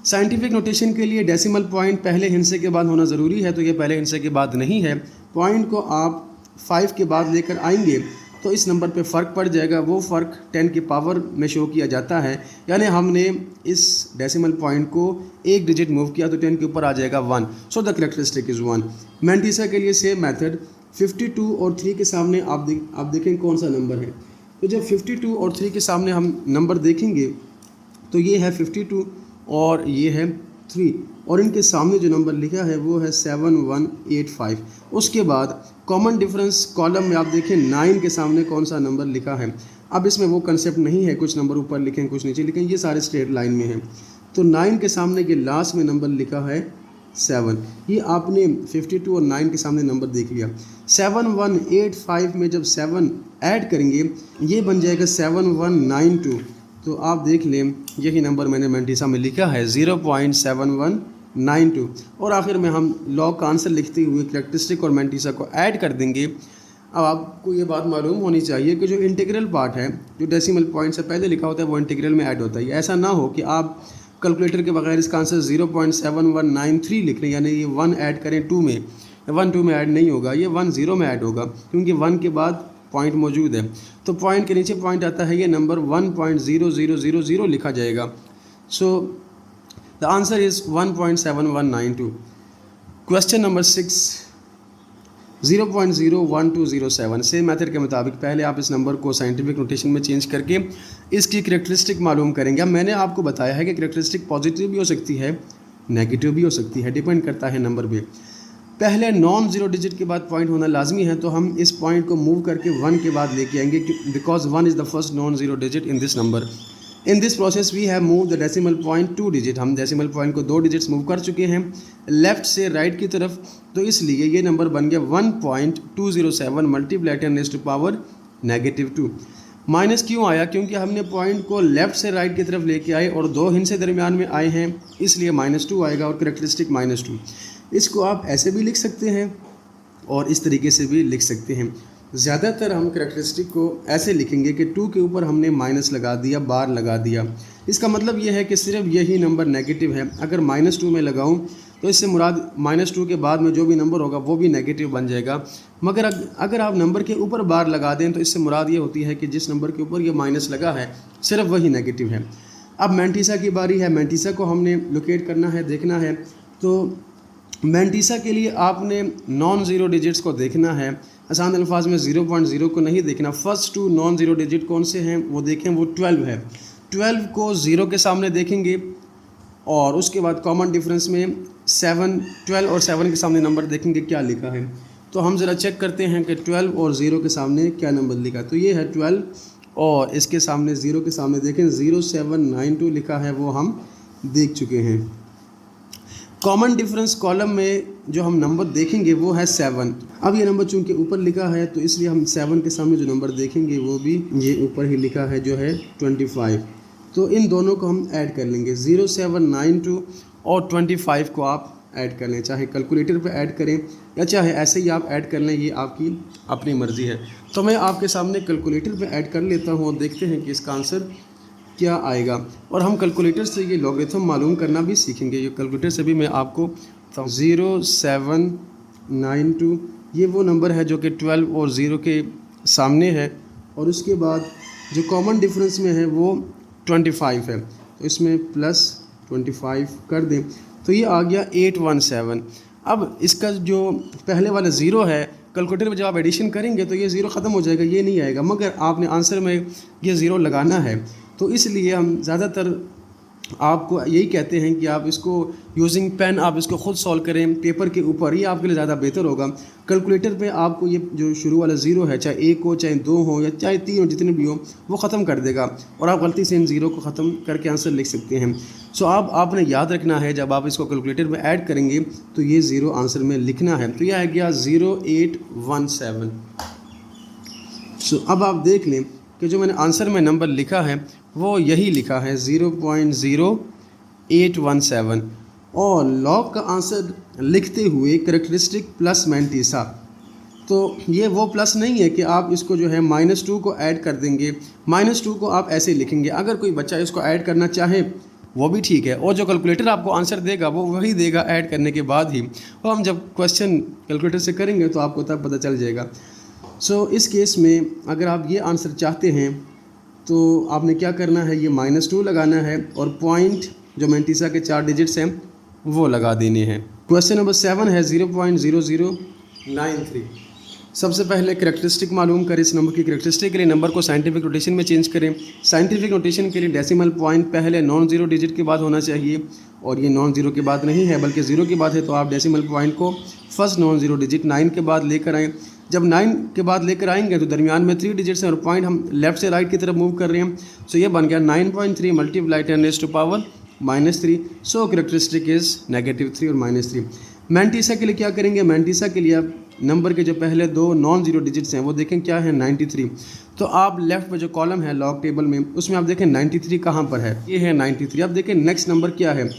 साइंटिफिक नोटेशन के लिए डेसिमल पॉइंट पहले हिंसे के बाद होना ज़रूरी है, तो ये पहले हिंसे के बाद नहीं है। पॉइंट को आप 5 के बाद लेकर आएंगे तो इस नंबर पे फ़र्क पड़ जाएगा, वो फ़र्क 10 की पावर में शो किया जाता है, यानी हमने इस डेसिमल पॉइंट को एक डिजिट मूव किया तो 10 के ऊपर आ जाएगा 1। So the characteristic is 1। Mantissa के लिए सेम मेथड, 52 और 3 के सामने आप देखें कौन सा नंबर है। तो जब 52 और 3 के सामने हम नंबर देखेंगे तो ये है 52 और ये है 3, और इनके सामने जो नंबर लिखा है वो है 7185। उसके बाद कॉमन डिफरेंस कॉलम में आप देखें 9 के सामने कौन सा नंबर लिखा है। अब इसमें वो कंसेप्ट नहीं है कुछ नंबर ऊपर लिखें कुछ नीचे लिखें, ये सारे स्ट्रेट लाइन में हैं। तो 9 के सामने के लास्ट में नंबर लिखा है 7। ये आपने 52 और 9 के सामने नंबर देख लिया। 7185 में जब 7 ऐड करेंगे ये बन जाएगा 7192। तो आप देख लें यही नंबर मैंने मैंटीसा में लिखा है 0.7192। और आखिर में हम लॉग का आंसर लिखते हुए करैक्टरिस्टिक और मैंटीसा को ऐड कर देंगे। अब आपको ये बात मालूम होनी चाहिए कि जो इंटीग्रल पार्ट है जो डेसिमल पॉइंट से पहले लिखा होता है वो इंटीग्रल में ऐड होता है। ऐसा ना हो कि आप कैलकुलेटर के बगैर इसका आंसर 0.7193 लिख लें, यानी ये 1 ऐड करें 2 में, 1 2 में ऐड नहीं होगा, ये 1 0 में ऐड होगा क्योंकि 1 के बाद पॉइंट मौजूद है। तो पॉइंट के नीचे पॉइंट आता है, ये नंबर 1.0000 लिखा जाएगा। So the answer is 1.7192। Question number 6, 0.01207। Same method के मुताबिक पहले आप इस नंबर को साइंटिफिक नोटेशन में चेंज करके इसकी करैक्टरिस्टिक मालूम करेंगे। अब मैंने आपको बताया है कि करैक्टरिस्टिक पॉजिटिव भी हो सकती है नेगेटिव भी हो सकती है, डिपेंड करता है नंबर पे। पहले नॉन ज़ीरो डिजिट के बाद पॉइंट होना लाजमी है, तो हम इस पॉइंट को मूव करके 1 के बाद लेके आएंगे because 1 is the first non zero digit in this number. In this process we have move the decimal point 2 digit. हम डेसिमल पॉइंट को 2 डिजिट्स मूव कर चुके हैं लेफ़्ट से राइट की तरफ, तो इसलिए ये नंबर बन गया 1.207 मल्टीप्लाई 10 टू पावर -2। माइनस क्यों आया? क्योंकि हमने पॉइंट को लेफ़्ट से राइट की तरफ लेके आए और 2 हिंसे दरमियान में आए हैं, इसलिए -2 आएगा और करैक्टरिस्टिक -2। इसको आप ऐसे भी लिख सकते हैं और इस तरीके से भी लिख सकते हैं। ज़्यादातर हम करैक्टरिस्टिक को ऐसे लिखेंगे कि 2 के ऊपर हमने माइनस लगा दिया, बार लगा दिया। इसका मतलब यह है कि सिर्फ यही नंबर नेगेटिव है। अगर -2 में लगाऊं तो इससे मुराद -2 के बाद में जो भी नंबर होगा वो भी नेगेटिव बन जाएगा। मगर अगर आप नंबर के ऊपर बार लगा दें तो इससे मुराद ये होती है कि जिस नंबर के ऊपर ये माइनस लगा है सिर्फ वही नेगेटिव है। अब मैंटीसा की बारी है। मैंटीसा को हमने लोकेट करना है, देखना है। तो मैंटीसा के लिए आपने नॉन ज़ीरो डिजिट्स को देखना है। आसान अल्फाज में 0.0 को नहीं देखना। फर्स्ट 2 नॉन ज़ीरो डिजिट कौन से हैं वो देखें, वो 12 है। 12 को 0 के सामने देखेंगे और उसके बाद कॉमन डिफरेंस में 12 और 7 के सामने नंबर देखेंगे क्या लिखा है। तो हम ज़रा चेक करते हैं कि 12 और 0 के सामने क्या नंबर लिखा। तो ये है 12 और इसके सामने 0 के सामने देखें 0792 लिखा है, वो हम देख चुके हैं। कॉमन डिफरेंस कॉलम में जो हम नंबर देखेंगे वो है 7। अब ये नंबर चूंकि ऊपर लिखा है तो इसलिए हम 7 के सामने जो नंबर देखेंगे वो भी ये ऊपर ही लिखा है जो है 25। तो इन दोनों को हम ऐड कर लेंगे, 0792 और 25 को आप ऐड कर लें, चाहे कैलकुलेटर पे ऐड करें या चाहे ऐसे ही आप ऐड कर लें, ये आपकी अपनी मर्ज़ी है। तो मैं आपके सामने कैलकुलेटर पे ऐड कर लेता हूँ और देखते हैं कि इसका आंसर क्या आएगा। और हम कैलकुलेटर से ये लॉगरिथम मालूम करना भी सीखेंगे। ये कैलकुलेटर से भी मैं आपको 0792 ये वो नंबर है जो कि 12 और 0 के सामने है और उसके बाद जो कॉमन डिफरेंस में है वो 25 है, तो इसमें प्लस 25 कर दें तो ये आ गया 817। अब इसका जो पहले वाला 0 है कैलकुलेटर में जब आप एडिशन करेंगे तो ये 0 ख़त्म हो जाएगा, ये नहीं आएगा, मगर आपने आंसर में ये 0 लगाना है। तो इसलिए हम ज़्यादातर आपको यही कहते हैं कि आप इसको यूजिंग पेन आप इसको ख़ुद सॉल्व करें पेपर के ऊपर, ये आपके लिए ज़्यादा बेहतर होगा। कैलकुलेटर पे आपको ये जो शुरू वाला 0 है, चाहे 1 हो चाहे 2 हो या चाहे 3 हो, जितने भी हो वो ख़त्म कर देगा और आप गलती से इन 0 को ख़त्म करके आंसर लिख सकते हैं। सो आपने याद रखना है जब आप इसको कैलकुलेटर में ऐड करेंगे तो ये 0 आंसर में लिखना है। तो यह आ गया 0817। सो अब आप देख लें कि जो मैंने आंसर में नंबर लिखा है वो यही लिखा है 0.0817 और लॉग का आंसर लिखते हुए करैक्टरिस्टिक प्लस मैंटीसा तो ये वो प्लस नहीं है कि आप इसको जो है -2 को ऐड कर देंगे, -2 को आप ऐसे लिखेंगे। अगर कोई बच्चा इसको ऐड करना चाहे वो भी ठीक है, और जो कैलकुलेटर आपको आंसर देगा वो वही देगा ऐड करने के बाद ही, और हम जब क्वेश्चन कैलकुलेटर से करेंगे तो आपको तब पता चल जाएगा। सो इस केस में अगर आप ये आंसर चाहते हैं तो आपने क्या करना है, ये -2 लगाना है और पॉइंट जो मैंटीसा के 4 डिजिट्स हैं वो लगा देने हैं। क्वेश्चन नंबर 7 है 0.0093। सबसे पहले करेक्टरिस्टिक मालूम करें। इस नंबर की करेक्टरिस्टिक के लिए नंबर को साइंटिफिक नोटेशन में चेंज करें। साइंटिफिक नोटेशन के लिए डेसिमल पॉइंट पहले नॉन ज़ीरो डिजिट के बाद होना चाहिए, और ये नॉन ज़ीरो के बाद नहीं है बल्कि ज़ीरो के बाद है, तो आप डेसिमल पॉइंट को फर्स्ट नॉन ज़ीरो डिजिट 9 के बाद लेकर आएँ। जब 9 के बाद लेकर आएंगे तो दरमियान में 3 डिजिट्स हैं और पॉइंट हम लेफ्ट से राइट की तरफ मूव कर रहे हैं। सो ये बन गया 9.3 मल्टीप्लाई 10⁻³ सो करेक्टरिस्टिक इज़ -3 और -3। मैंटीसा के लिए क्या करेंगे, मैंटीसा के लिए आप नंबर के जो पहले 2 नॉन ज़ीरो डिजिट्स हैं वो देखें क्या है 93। तो आप लेफ़्ट में जो कॉलम है लॉग टेबल में उसमें आप देखें 93 कहाँ पर है, ये है 93। अब देखें नेक्स्ट नंबर क्या है,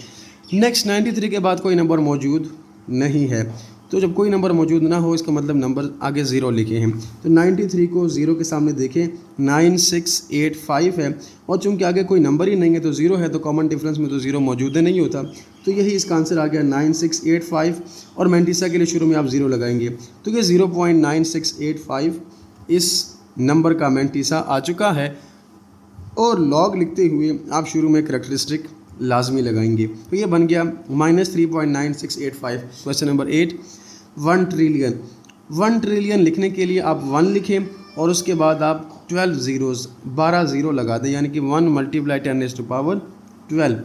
नेक्स्ट 93 के बाद कोई नंबर मौजूद नहीं है। तो जब कोई नंबर मौजूद ना हो इसका मतलब नंबर आगे ज़ीरो लिखे हैं। तो 93 को ज़ीरो के सामने देखें 9685 है, और चूंकि आगे कोई नंबर ही नहीं है तो ज़ीरो है, तो कॉमन डिफरेंस में तो ज़ीरो मौजूद नहीं होता, तो यही इसका आंसर आ गया 9685। और मैंटीसा के लिए शुरू में आप ज़ीरो लगाएंगे तो ये 0.9685 इस नंबर का मैंटीसा आ चुका है। और लॉग लिखते हुए आप शुरू में करेक्टरिस्टिक लाजमी लगाएंगे, तो ये बन गया -3.9685। Question number 8 1 trillion. 1 ट्रिलियन लिखने के लिए आप 1 लिखें और उसके बाद आप 12 ज़ीरोज़ 12 ज़ीरो लगा दें, यानी कि 1 × 10⁻12।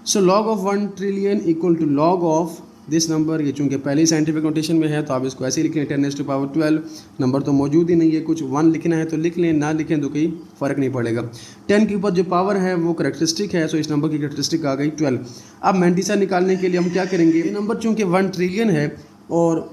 So log of 1 trillion equal to log of this number. ये चूँकि पहले साइंटिफिक नोटेशन में है तो आप इसको ऐसे ही लिखें 10⁻12। नंबर तो मौजूद ही नहीं है, कुछ 1 लिखना है तो लिख लें, ना लिखें तो कोई फ़र्क नहीं पड़ेगा। 10 के ऊपर जो पावर है वो करेक्टरिस्टिक है, सो इस नंबर की करेक्टरिस्टिक आ गई 12। अब मैंटीसा निकालने के लिए हम क्या करेंगे, ये नंबर चूँकि 1 ट्रिलियन है और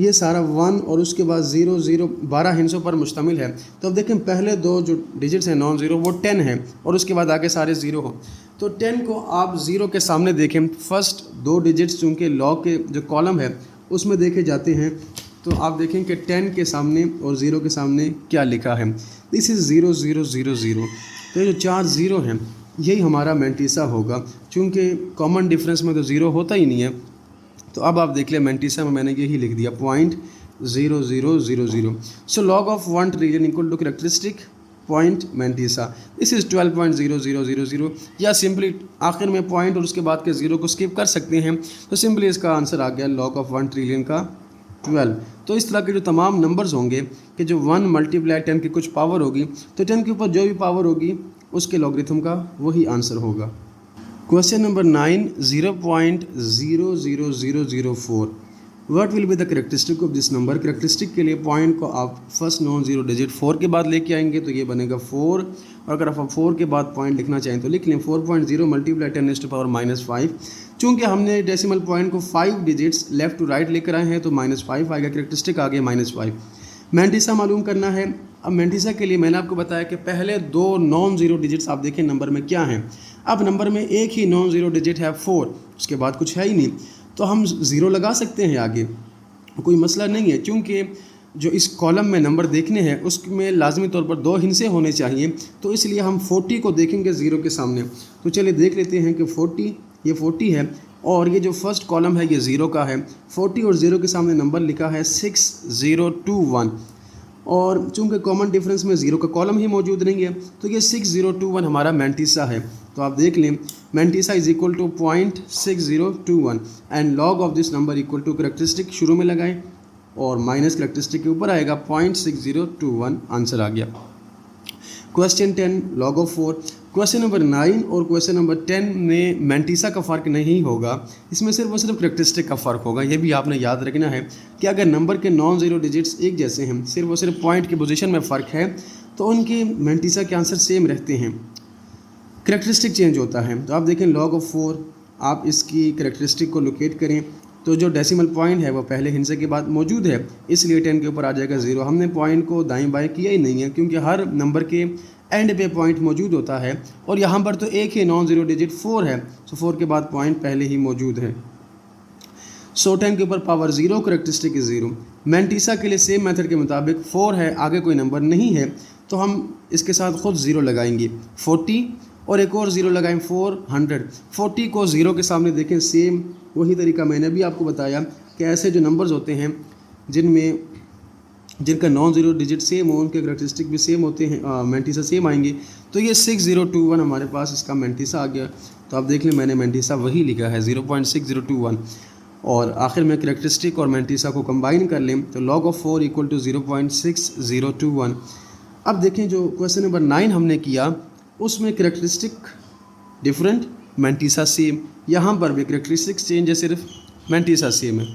ये सारा 1 और उसके बाद 0 0 12 हिस्सों पर मुश्तमिल है, तो अब देखें पहले 2 जो डिजिट्स हैं नॉन ज़ीरो वो 10 है और उसके बाद आगे सारे ज़ीरो हो। तो 10 को आप ज़ीरो के सामने देखें, फर्स्ट 2 डिजिट्स चूँकि लॉग के जो कॉलम है उसमें देखे जाते हैं, तो आप देखें कि 10 के सामने और 0 के सामने क्या लिखा है, दिस इज़ 0 0 0 0। तो ये जो 4 ज़ीरो हैं यही हमारा मैंटीसा होगा, चूँकि कॉमन डिफरेंस में तो ज़ीरो होता ही नहीं है। तो अब आप देख लें मैंटीसा में मैंने यही लिख दिया .0000। So log of 1 trillion equal to characteristic point mantissa, this is 12.0000। या सिंपली आखिर में पॉइंट और उसके बाद के ज़ीरो को स्किप कर सकते हैं, तो सिंपली इसका आंसर आ गया लॉग ऑफ 1 ट्रिलियन का 12। तो इस तरह के जो तमाम नंबर्स होंगे कि जो 1 × 10 की कुछ पावर होगी, तो 10 के ऊपर जो भी पावर होगी उसके लॉगरिथम का वही आंसर होगा। Question number 9 0.00004। What will be the characteristic of this number. Characteristic के लिए पॉइंट को आप फर्स्ट नॉन ज़ीरो डिजिट 4 के बाद लेके आएंगे तो ये बनेगा 4, और अगर आप 4 के बाद पॉइंट लिखना चाहें तो लिख लें 4.0 × 10⁻⁻5। चूँकि हमने डेसिमल पॉइंट को 5 डिजिट्स लेफ़्ट टू राइट लेकर आए हैं तो -5 आएगा, करेक्टरिस्टिक आ गया -5। मैंटीसा मालूम करना है। अब मैंटीसा के लिए मैंने आपको बताया कि पहले 2 नॉन ज़ीरो डिजिट्स आप देखें नंबर में क्या हैं। अब नंबर में एक ही नॉन ज़ीरो डिजिट है 4, उसके बाद कुछ है ही नहीं, तो हम ज़ीरो लगा सकते हैं आगे, कोई मसला नहीं है। क्योंकि जो इस कॉलम में नंबर देखने हैं उसमें लाजमी तौर पर 2 हिस्से होने चाहिए, तो इसलिए हम 40 को देखेंगे ज़ीरो के सामने। तो चलिए देख लेते हैं कि 40, ये 40 है और ये जो फर्स्ट कॉलम है ये ज़ीरो का है। 40 और ज़ीरो के सामने नंबर लिखा है 6021, और चूँकि कॉमन डिफरेंस में ज़ीरो का कॉलम ही मौजूद नहीं है तो ये 6021 हमारा मैंटीसा है। तो आप देख लें mantissa is equal to .6021 and log of this number equal to characteristic शुरू में लगाएं और माइनस करेक्टरिस्टिक के ऊपर आएगा .6021, आंसर आ गया। Question 10 log of 4। Question number 9 और क्वेश्चन नंबर 10 में मैंटीसा का फ़र्क नहीं होगा, इसमें सिर्फ और सिर्फ करेक्टरिस्टिक का फ़र्क होगा। ये भी आपने याद रखना है कि अगर नंबर के नॉन ज़ीरो डिजिट्स एक जैसे हैं, सिर्फ और सिर्फ पॉइंट की पोजीशन में फ़र्क है, तो उनके मैंटीसा के आंसर सेम रहते हैं, करेक्टरिस्टिक चेंज होता है। तो आप देखें log ऑफ 4, आप इसकी करेक्टरिस्टिक को लोकेट करें तो जो डेसिमल पॉइंट है वो पहले हिस्से के बाद मौजूद है, इसलिए 10 के ऊपर आ जाएगा 0। हमने पॉइंट को दाएं बाएं किया ही नहीं है क्योंकि हर नंबर के एंड पे पॉइंट मौजूद होता है, और यहाँ पर तो एक ही नॉन ज़ीरो डिजिट 4 है, तो 4 के बाद पॉइंट पहले ही मौजूद है। सो 10 के ऊपर पावर 0, करेक्टरिस्टिक इज़ 0। मैंटीसा के लिए सेम मेथड के मुताबिक 4 है, आगे कोई नंबर नहीं है, तो हम इसके साथ ख़ुद 0 लगाएंगे। 40 और एक और 0 लगाएं 400। 40 को 0 के सामने देखें, सेम वही तरीका मैंने भी आपको बताया कि ऐसे जो नंबर्स होते हैं जिनका नॉन ज़ीरो डिजिट सेम हो, उनके करेक्टरिस्टिक भी सेम होते हैं, मैंटीसा सेम आएंगे। तो ये 6021 हमारे पास इसका मैंटीसा आ गया। तो आप देख लें, मैंने मैंटीसा वही लिखा है 0.6021। और आखिर में करेक्टरिस्टिक और मैंटीसा को कंबाइन कर लें तो log of 4 इक्वल टू 0.6021। अब देखें जो क्वेश्चन नंबर 9 हमने किया उसमें करेक्टरिस्टिक डिफरेंट, मैंटीसा सेम। यहाँ पर भी करेक्टरिस्टिक चेंज है, सिर्फ मैंटीसा सेम है।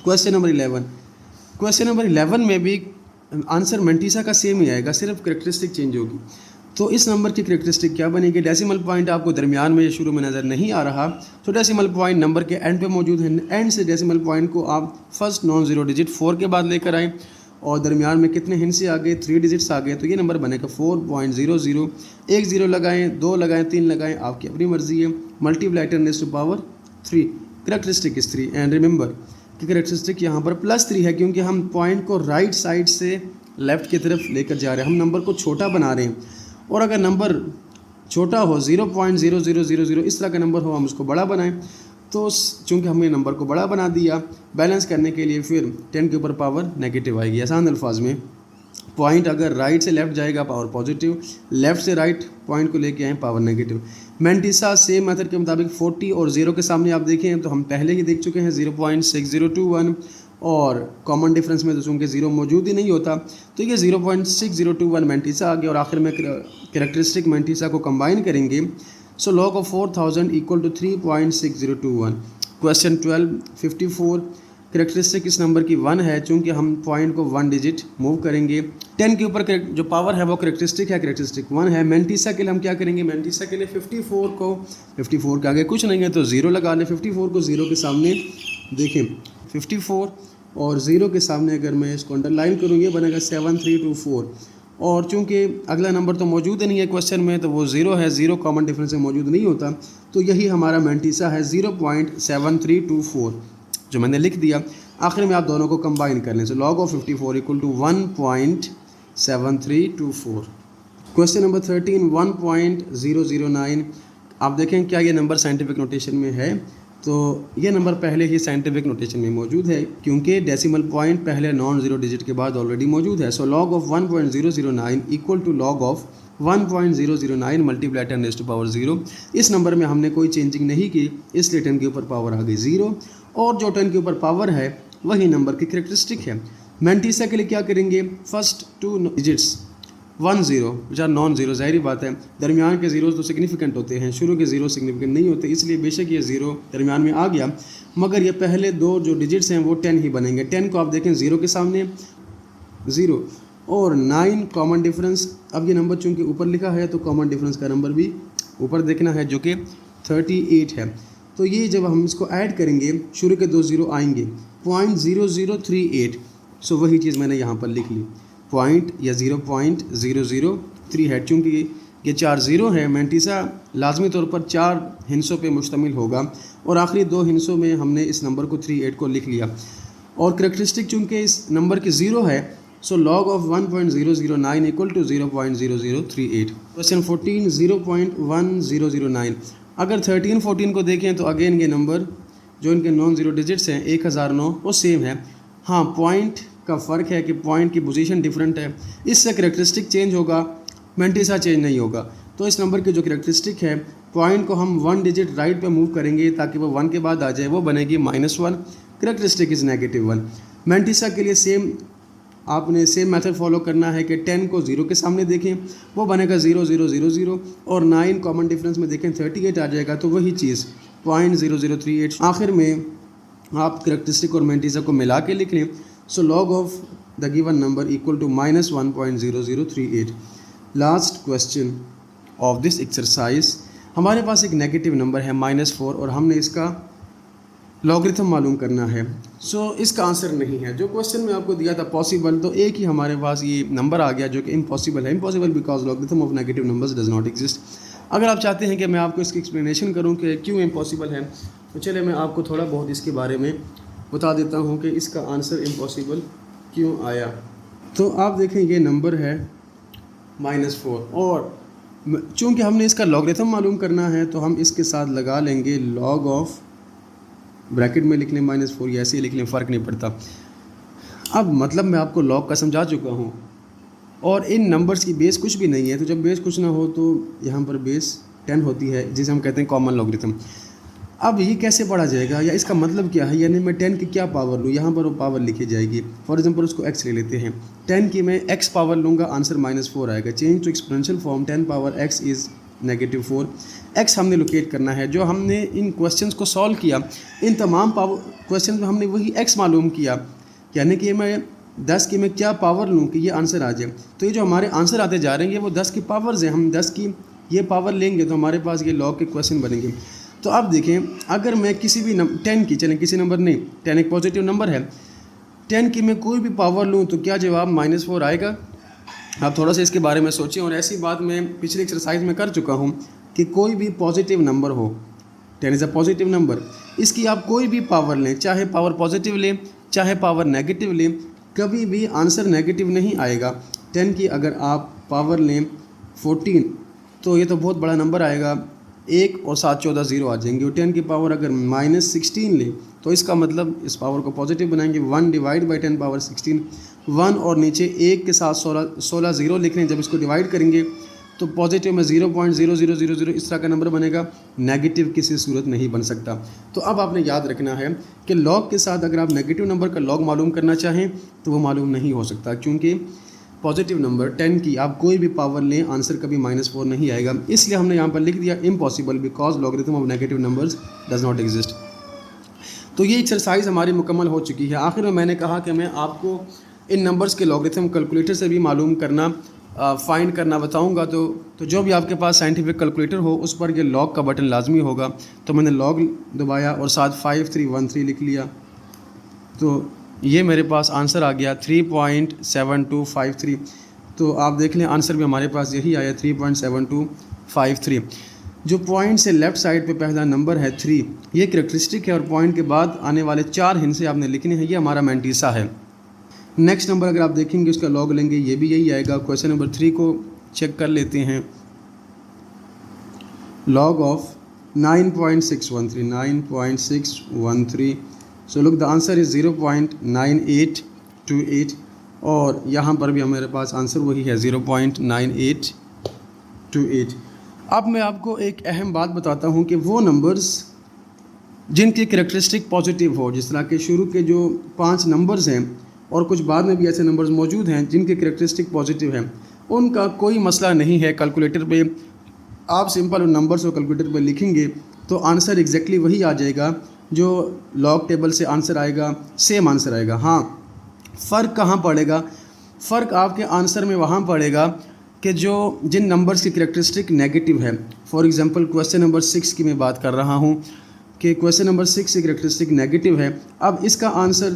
क्वेश्चन नंबर 11 में भी आंसर मैंटीसा का सेम ही आएगा, सिर्फ करेक्टरिस्टिक चेंज होगी। तो इस नंबर की करेक्टरिस्टिक क्या बनेगी? डेसिमल पॉइंट आपको दरमियान में या शुरू में नज़र नहीं आ रहा, तो डेसिमल पॉइंट नंबर के एंड पे मौजूद है। एंड से डेसिमल पॉइंट को आप फर्स्ट नॉन ज़ीरो डिजिट 4 के बाद लेकर आएँ और दरमियान में कितने हिंस आ गए, 3 डिजिट्स आ गए, तो ये नंबर बनेगा 4.00। एक 0 लगाएँ, 2 लगाएँ, 3 लगाएँ, आपकी अपनी मर्जी है। Multiply 10 raised to power 3, characteristic is 3। And remember कि करेक्टरिस्टिक यहाँ पर +3 है क्योंकि हम पॉइंट को राइट साइड से लेफ़्ट की तरफ लेकर जा रहे हैं, हम नंबर को छोटा बना रहे हैं। और अगर नंबर छोटा हो 0.0000 इस तरह का नंबर हो, हम उसको बड़ा बनाएं। तो चूँकि हमने नंबर को बड़ा बना दिया, बैलेंस करने के लिए फिर 10 के ऊपर पावर नेगेटिव आएगी। आसान अल्फाज में पॉइंट अगर राइट से लेफ़्ट जाएगा पावर पॉजिटिव, लेफ़्ट से राइट पॉइंट को लेके आए power negative. Mantissa same method के मुताबिक 40 और 0 के सामने आप देखें तो हम पहले ही देख चुके हैं 0.6021, और कॉमन डिफरेंस में तो चूँकि 0 मौजूद ही नहीं होता, तो ये 0.6021 मैंटीसा आ गया। और आखिर में करेक्टरिस्टिक मैंटीसा को कंबाइन करेंगे। So log of 4000 equal to 3.6021। Question 12 54 characteristic इस नंबर की 1 है, चूँकि हम पॉइंट को 1 डिजिट मूव करेंगे। 10 के ऊपर जो पावर है वो करेक्टरिस्टिक है, करेक्टरिस्टिक 1 है। मैंटीसा के लिए हम क्या करेंगे? मैंटीसा के लिए 54 के आगे कुछ नहीं है तो 0 लगा लें। 54 को 0 के सामने देखें, 54 और 0 के सामने अगर मैं इसको अंडरलाइन करूँ ये बनेगा 7324। और चूँकि अगला नंबर तो मौजूद नहीं है क्वेश्चन में, तो वो 0 है, 0 कॉमन डिफरेंस में मौजूद नहीं होता, तो यही हमारा मैंटीसा है 0.7324 जो मैंने लिख दिया। आखिर में आप दोनों को कंबाइन कर लें। So log of 54 equal to 1.7324। Question number 13 1.009। आप देखें क्या ये नंबर साइंटिफिक नोटेशन में है? तो ये नंबर पहले ही साइंटिफिक नोटेशन में मौजूद है क्योंकि डेसिमल पॉइंट पहले नॉन ज़ीरो डिजिट के बाद ऑलरेडी मौजूद है। So log of 1.009 equal to log of 1.009 multiply 10 raised to power 0। इस नंबर में हमने कोई चेंजिंग नहीं की, इसलिए 10 के ऊपर पावर आ गई 0, और जो 10 के ऊपर पावर है वही नंबर की करेक्टरिस्टिक है। मैंटीसा के लिए क्या करेंगे? First 2 digits 1 0 which are non zero, ज़ाहिर बात है दरमियान के ज़ीरोज़ तो सिग्निफिकेंट होते हैं, शुरू के ज़ीरो सिग्निफिकेंट नहीं होते, इसलिए बेशक ये 0 दरमियान में आ गया, मगर ये पहले 2 जो डिजिट्स हैं वो 10 ही बनेंगे। 10 को आप देखें 0 के सामने 0 और 9 कॉमन डिफरेंस। अब ये नंबर चूँकि ऊपर लिखा है तो कॉमन डिफरेंस का नंबर भी ऊपर देखना है जो कि 38 है। तो ये जब हम इसको ऐड करेंगे शुरू के 2 0 आएंगे 0.0038। सो वही चीज़ मैंने यहाँ पर लिख ली, पॉइंट या 0.003 है। चूँकि ये 4 0 है, मैंटीसा लाजमी तौर पर 4 हिस्सों पे मुश्तमिल होगा और आखिरी 2 हिस्सों में हमने इस नंबर को 38 को लिख लिया। और करेक्टरिस्टिक चूँकि इस नंबर की 0 है, so log of 1.009 equal to 0.0038। Question 14 0.1009। अगर 13 14 को देखें तो अगेन ये नंबर जो इनके नॉन ज़ीरो डिजिट्स हैं 1009 वो सेम है। हाँ, पॉइंट का फ़र्क है कि पॉइंट की पोजीशन डिफरेंट है, इससे करेक्टरिस्टिक चेंज होगा, मैंटीसा चेंज नहीं होगा। तो इस नंबर की जो करेक्टरिस्टिक है, पॉइंट को हम 1 डिजिट राइट पे मूव करेंगे ताकि वो 1 के बाद आ जाए, वो बनेगी -1, करेक्टरिस्टिक इज़ -1। मैंटीसा के लिए आपने सेम मेथड फॉलो करना है कि 10 को 0 के सामने देखें, वो बनेगा 0 0 0 0, और 9 कॉमन डिफरेंस में देखें 38 आ जाएगा, तो वही चीज़ 0.0038। आखिर में आप करेक्टरिस्टिक और मैंटीसा को मिला के लिख लें। So log of the given number equal to -1.0038। Last question of this exercise, हमारे पास एक नेगेटिव नंबर है -4 और हमने इसका लॉगरिथम मालूम करना है। सो इसका आंसर नहीं है। जो क्वेश्चन में आपको दिया था पॉसिबल, तो एक ही हमारे पास ये नंबर आ गया जो कि इम्पॉसिबल है। Impossible because logarithm of negative numbers does not exist. अगर आप चाहते हैं कि मैं आपको इसकी एक्सप्लेनेशन करूं कि क्यों इम्पॉसिबल है, तो चलिए मैं आपको थोड़ा बहुत इसके बारे में बता देता हूँ कि इसका आंसर इम्पॉसिबल क्यों आया। तो आप देखें ये नंबर है -4 और चूँकि हमने इसका लॉगरिथम मालूम करना है तो हम इसके साथ लगा लेंगे लॉग ऑफ, ब्रैकेट में लिख लें -4 या ऐसे ही लिख लें, फ़र्क नहीं पड़ता। अब मतलब मैं आपको लॉग का समझा चुका हूँ और इन नंबर्स की बेस कुछ भी नहीं है, तो जब बेस कुछ ना हो तो यहाँ पर बेस 10 होती है जिसे हम कहते हैं कॉमन लॉगरिथम। अब ये कैसे पढ़ा जाएगा या इसका मतलब क्या है, यानी मैं 10 की क्या पावर लूँ, यहाँ पर वो पावर लिखी जाएगी। फॉर एग्जांपल उसको x ले लेते हैं, 10 की मैं x पावर लूँगा, आंसर -4 आएगा। Change to exponential form 10 power x is -4। x हमने लोकेट करना है। जो हमने इन क्वेश्चंस को सॉल्व किया, इन तमाम क्वेश्चन में हमने वही x मालूम किया, यानी कि मैं 10 की मैं क्या पावर लूँ कि ये आंसर आ जाए। तो ये जो हमारे आंसर आते जा रहे हैं वो 10 की पावर्स हैं, हम 10 की ये पावर लेंगे तो हमारे पास ये लॉग के क्वेश्चन बनेंगे। तो अब देखें, अगर मैं किसी भी 10 की, चलें किसी नंबर नहीं, 10 एक पॉजिटिव नंबर है, 10 की मैं कोई भी पावर लूँ तो क्या जवाब -4 आएगा। आप थोड़ा सा इसके बारे में सोचें। और ऐसी बात मैं पिछले एक्सरसाइज में कर चुका हूँ कि कोई भी पॉजिटिव नंबर हो, 10 इज़ अ पॉजिटिव नंबर, इसकी आप कोई भी पावर लें, चाहे पावर पॉजिटिव लें चाहे पावर नेगेटिव लें, कभी भी आंसर नेगेटिव नहीं आएगा। 10 की अगर आप पावर लें 14 तो ये तो बहुत बड़ा नंबर आएगा, 1 और 7 14 0 आ जाएंगे। और 10 की पावर अगर -16 लें तो इसका मतलब इस पावर को पॉजिटिव बनाएंगे, 1 डिवाइड बाई 10 पावर 16, 1 और नीचे 1 के साथ 16 0 लिख लें। जब इसको डिवाइड करेंगे तो पॉजिटिव में 0.0000 इस तरह का नंबर बनेगा, नेगेटिव किसी सूरत नहीं बन सकता। तो अब आपने याद रखना है कि लॉग के साथ अगर आप नेगेटिव नंबर का लॉग मालूम करना चाहें तो वो मालूम नहीं हो सकता, क्योंकि पॉजिटिव नंबर 10 की आप कोई भी पावर लें आंसर कभी -4 नहीं आएगा। इसलिए हमने यहाँ पर लिख दिया impossible because logarithm of negative numbers does not exist. तो ये एक्सरसाइज हमारी मुकम्मल हो चुकी है। आखिर में मैंने कहा कि मैं आपको इन नंबर्स के लॉगरिथम कैलकुलेटर से भी मालूम करना, फाइंड करना बताऊंगा। तो जो भी आपके पास साइंटिफिक कैलकुलेटर हो उस पर ये लॉग का बटन लाजमी होगा। तो मैंने लॉग दबाया और साथ 5313 लिख लिया, तो ये मेरे पास आंसर आ गया 3.7253। तो आप देख लें आंसर भी हमारे पास यही आया 3.7253। जो पॉइंट से लेफ़्ट साइड पे पहला नंबर है 3, ये करेक्टरिस्टिक है और पॉइंट के बाद आने वाले 4 हिंसे आपने लिखने हैं, ये हमारा मैंटीसा है। नेक्स्ट नंबर अगर आप देखेंगे उसका लॉग लेंगे, ये भी यही आएगा। क्वेश्चन नंबर 3 को चेक कर लेते हैं। Log of 9.613 so look the answer is 0.9828 और यहाँ पर भी हमारे पास आंसर वही है 0.9828। अब मैं आपको एक अहम बात बताता हूँ कि वो नंबर्स जिनकी करेक्टरिस्टिक पॉजिटिव हो, जिस तरह के शुरू के जो 5 नंबर्स हैं और कुछ बाद में भी ऐसे नंबर्स मौजूद हैं जिनके करेक्टरिस्टिक पॉजिटिव हैं, उनका कोई मसला नहीं है। कैलकुलेटर पे आप सिंपल उन नंबर्स को कैलकुलेटर पे लिखेंगे तो आंसर एग्जैक्टली वही आ जाएगा जो लॉग टेबल से आंसर आएगा, सेम आंसर आएगा। हाँ, फ़र्क कहाँ पड़ेगा? फ़र्क आपके आंसर में वहाँ पड़ेगा कि जो जिन नंबर्स की करेक्टरिस्टिक नेगेटिव है। फॉर एग्जांपल क्वेश्चन नंबर 6 की मैं बात कर रहा हूँ कि क्वेश्चन नंबर 6 की करेक्टरिस्टिक नेगेटिव है। अब इसका आंसर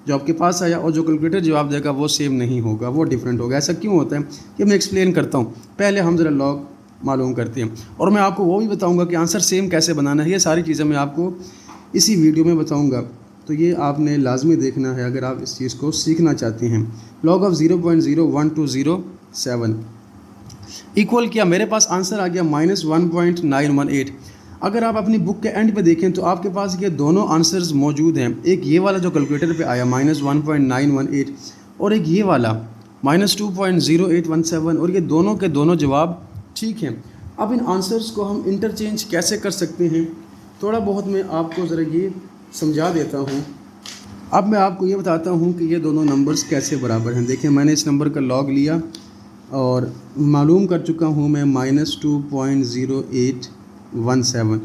जो आपके पास आया और जो कैलकुलेटर जवाब देगा वो सेम नहीं होगा, वो डिफरेंट होगा। ऐसा क्यों होता है ये मैं एक्सप्लेन करता हूँ। पहले हम ज़रा लॉग मालूम करते हैं और मैं आपको वो भी बताऊँगा कि आंसर सेम कैसे बनाना है। ये सारी चीज़ें मैं आपको इसी वीडियो में बताऊँगा, तो ये आपने लाजमी देखना है अगर आप इस चीज़ को सीखना चाहते हैं। लॉग ऑफ 0.01207 इक्वल किया, मेरे पास आंसर आ गया -1.918। अगर आप अपनी बुक के एंड पे देखें तो आपके पास ये दोनों आंसर्स मौजूद हैं। एक ये वाला जो कैलकुलेटर पे आया -1.918 और एक ये वाला -2.0817 और ये दोनों के दोनों जवाब ठीक हैं। अब इन आंसर्स को हम इंटरचेंज कैसे कर सकते हैं, थोड़ा बहुत मैं आपको ज़रा ये समझा देता हूँ। अब मैं आपको ये बताता हूँ कि ये दोनों नंबर्स कैसे बराबर हैं। देखिए मैंने इस नंबर का लॉग लिया और मालूम कर चुका हूँ मैं -2.0817।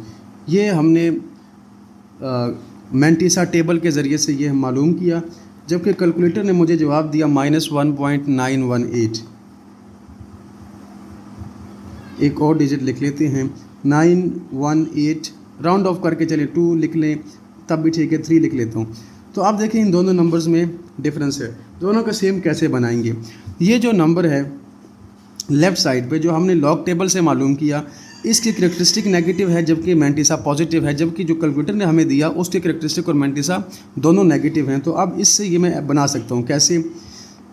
ये हमने मैंटीसा टेबल के ज़रिए से ये मालूम किया, जबकि कैलकुलेटर ने मुझे जवाब दिया -1.918। एक और डिजिट लिख लेते हैं 918, राउंड ऑफ करके चलिए 2 लिख लें तब भी ठीक है, 3 लिख लेता हूँ। तो आप देखें इन दोनों नंबर्स में डिफरेंस है, दोनों का सेम कैसे बनाएंगे। ये जो नंबर है लेफ़्ट साइड पे जो हमने लॉग टेबल से मालूम किया, इसकी करेक्टरिस्टिक नेगेटिव है जबकि मैंटिसा पॉजिटिव है, जबकि जो कैलकुलेटर ने हमें दिया उसके करेक्टरिस्टिक और मैंटिसा दोनों नेगेटिव हैं। तो अब इससे ये मैं बना सकता हूँ कैसे,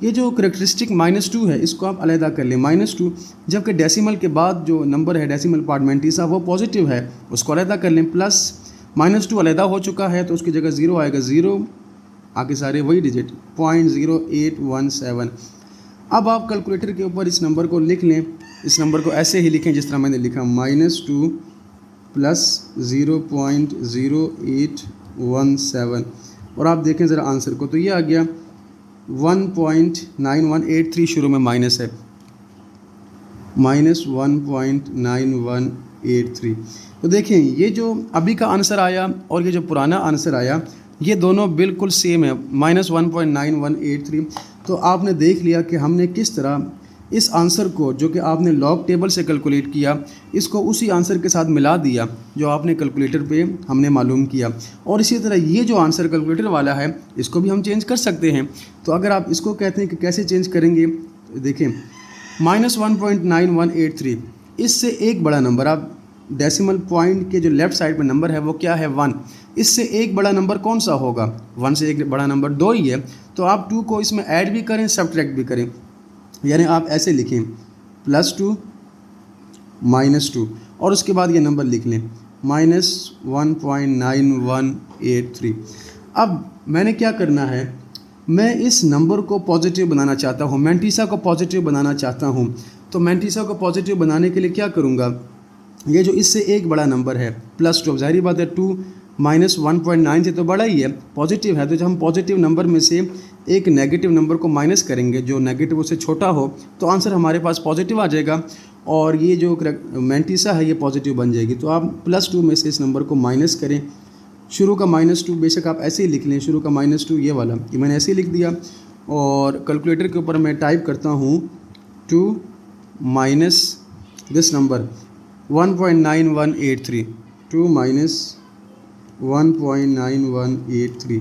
ये जो करेक्टरिस्टिक -2 है इसको आप अलहदा कर लें -2, जबकि डेसिमल के बाद जो नंबर है डेसिमल पार्ट मैंटिसा वो पॉजिटिव है, उसको अलहदा कर लें, प्लस -2 अलहदा हो चुका है तो उसकी जगह 0 आएगा, 0 आगे सारे वही डिजिट 0.0817। अब आप कैलकुलेटर के ऊपर इस नंबर को लिख लें, इस नंबर को ऐसे ही लिखें जिस तरह मैंने लिखा -2 + 0.0817 और आप देखें ज़रा आंसर को, तो ये आ गया 1.9183, शुरू में माइनस है, -1.9183। तो देखें ये जो अभी का आंसर आया और ये जो पुराना आंसर आया ये दोनों बिल्कुल सेम है, -1.9183। तो आपने देख लिया कि हमने किस तरह इस आंसर को जो कि आपने लॉग टेबल से कैलकुलेट किया इसको उसी आंसर के साथ मिला दिया जो आपने कैलकुलेटर पे हमने मालूम किया। और इसी तरह ये जो आंसर कैलकुलेटर वाला है इसको भी हम चेंज कर सकते हैं। तो अगर आप इसको कहते हैं कि कैसे चेंज करेंगे, तो देखें -1.9183 इससे एक बड़ा नंबर, आप डेसिमल पॉइंट के जो लेफ़्ट साइड पर नंबर है वो क्या है 1, इससे एक बड़ा नंबर कौन सा होगा, 1 से एक बड़ा नंबर 2 ही है। तो आप 2 को इसमें ऐड भी करें सब्ट्रैक्ट भी करें, यानी आप ऐसे लिखें +2 -2 और उसके बाद ये नंबर लिख लें -1.9183। अब मैंने क्या करना है, मैं इस नंबर को पॉजिटिव बनाना चाहता हूँ, मैंटिसा को पॉजिटिव बनाना चाहता हूँ। तो मैंटिसा को पॉजिटिव बनाने के लिए क्या करूँगा, ये जो इससे एक बड़ा नंबर है +2, ज़ाहिर बात है 2 -1.9 से तो बड़ा ही है, पॉजिटिव है, तो जब हम पॉजिटिव नंबर में से एक नेगेटिव नंबर को माइनस करेंगे जो नेगेटिव उससे छोटा हो तो आंसर हमारे पास पॉजिटिव आ जाएगा और ये जो मैंटिसा है ये पॉजिटिव बन जाएगी। तो आप +2 में से इस नंबर को माइनस करें, शुरू का -2 बेशक आप ऐसे ही लिख लें, शुरू का -2 ये वाला कि मैंने ऐसे ही लिख दिया और कैलकुलेटर के ऊपर मैं टाइप करता हूँ 2 माइनस दिस नंबर 1.9183, 2 - 1.9183,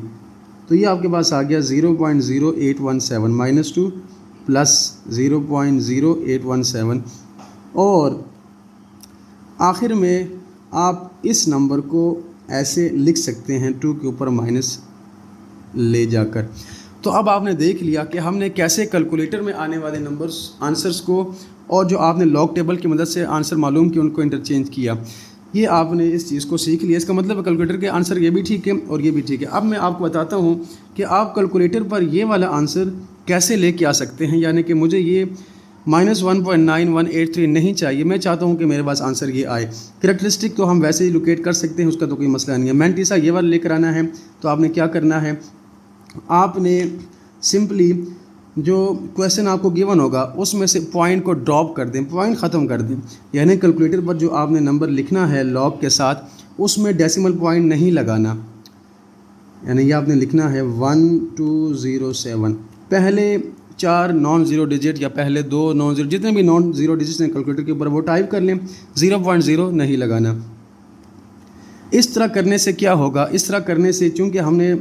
तो ये आपके पास आ गया 0.0817 -2 + 0.0817 और आखिर में आप इस नंबर को ऐसे लिख सकते हैं 2 के ऊपर माइनस ले जाकर। तो अब आपने देख लिया कि हमने कैसे कैलकुलेटर में आने वाले नंबर्स आंसर्स को और जो आपने लॉग टेबल की मदद से आंसर मालूम किए उनको इंटरचेंज किया। ये आपने इस चीज़ को सीख लिया, इसका मतलब कैलकुलेटर के आंसर ये भी ठीक है और ये भी ठीक है। अब मैं आपको बताता हूँ कि आप कैलकुलेटर पर ये वाला आंसर कैसे लेके आ सकते हैं, यानी कि मुझे ये -1.9183 नहीं चाहिए, मैं चाहता हूँ कि मेरे पास आंसर ये आए। कैरेक्टरिस्टिक तो हम वैसे ही लोकेट कर सकते हैं, उसका तो कोई मसला नहीं है। मैंटिसा ये वाला लेकर आना है तो आपने क्या करना है, आपने सिंपली जो क्वेश्चन आपको गिवन होगा उसमें से पॉइंट को ड्रॉप कर दें, पॉइंट ख़त्म कर दें, यानी कैलकुलेटर पर जो आपने नंबर लिखना है लॉग के साथ उसमें डेसिमल पॉइंट नहीं लगाना, यानी ये आपने लिखना है 1207, पहले 4 नॉन ज़ीरो डिजिट या पहले 2 नॉन ज़ीरो, जितने भी नॉन ज़ीरो डिजिट्स हैं कैलकुलेटर के ऊपर वो टाइप कर लें, 0.0 नहीं लगाना। इस तरह करने से क्या होगा, इस तरह करने से चूँकि हमने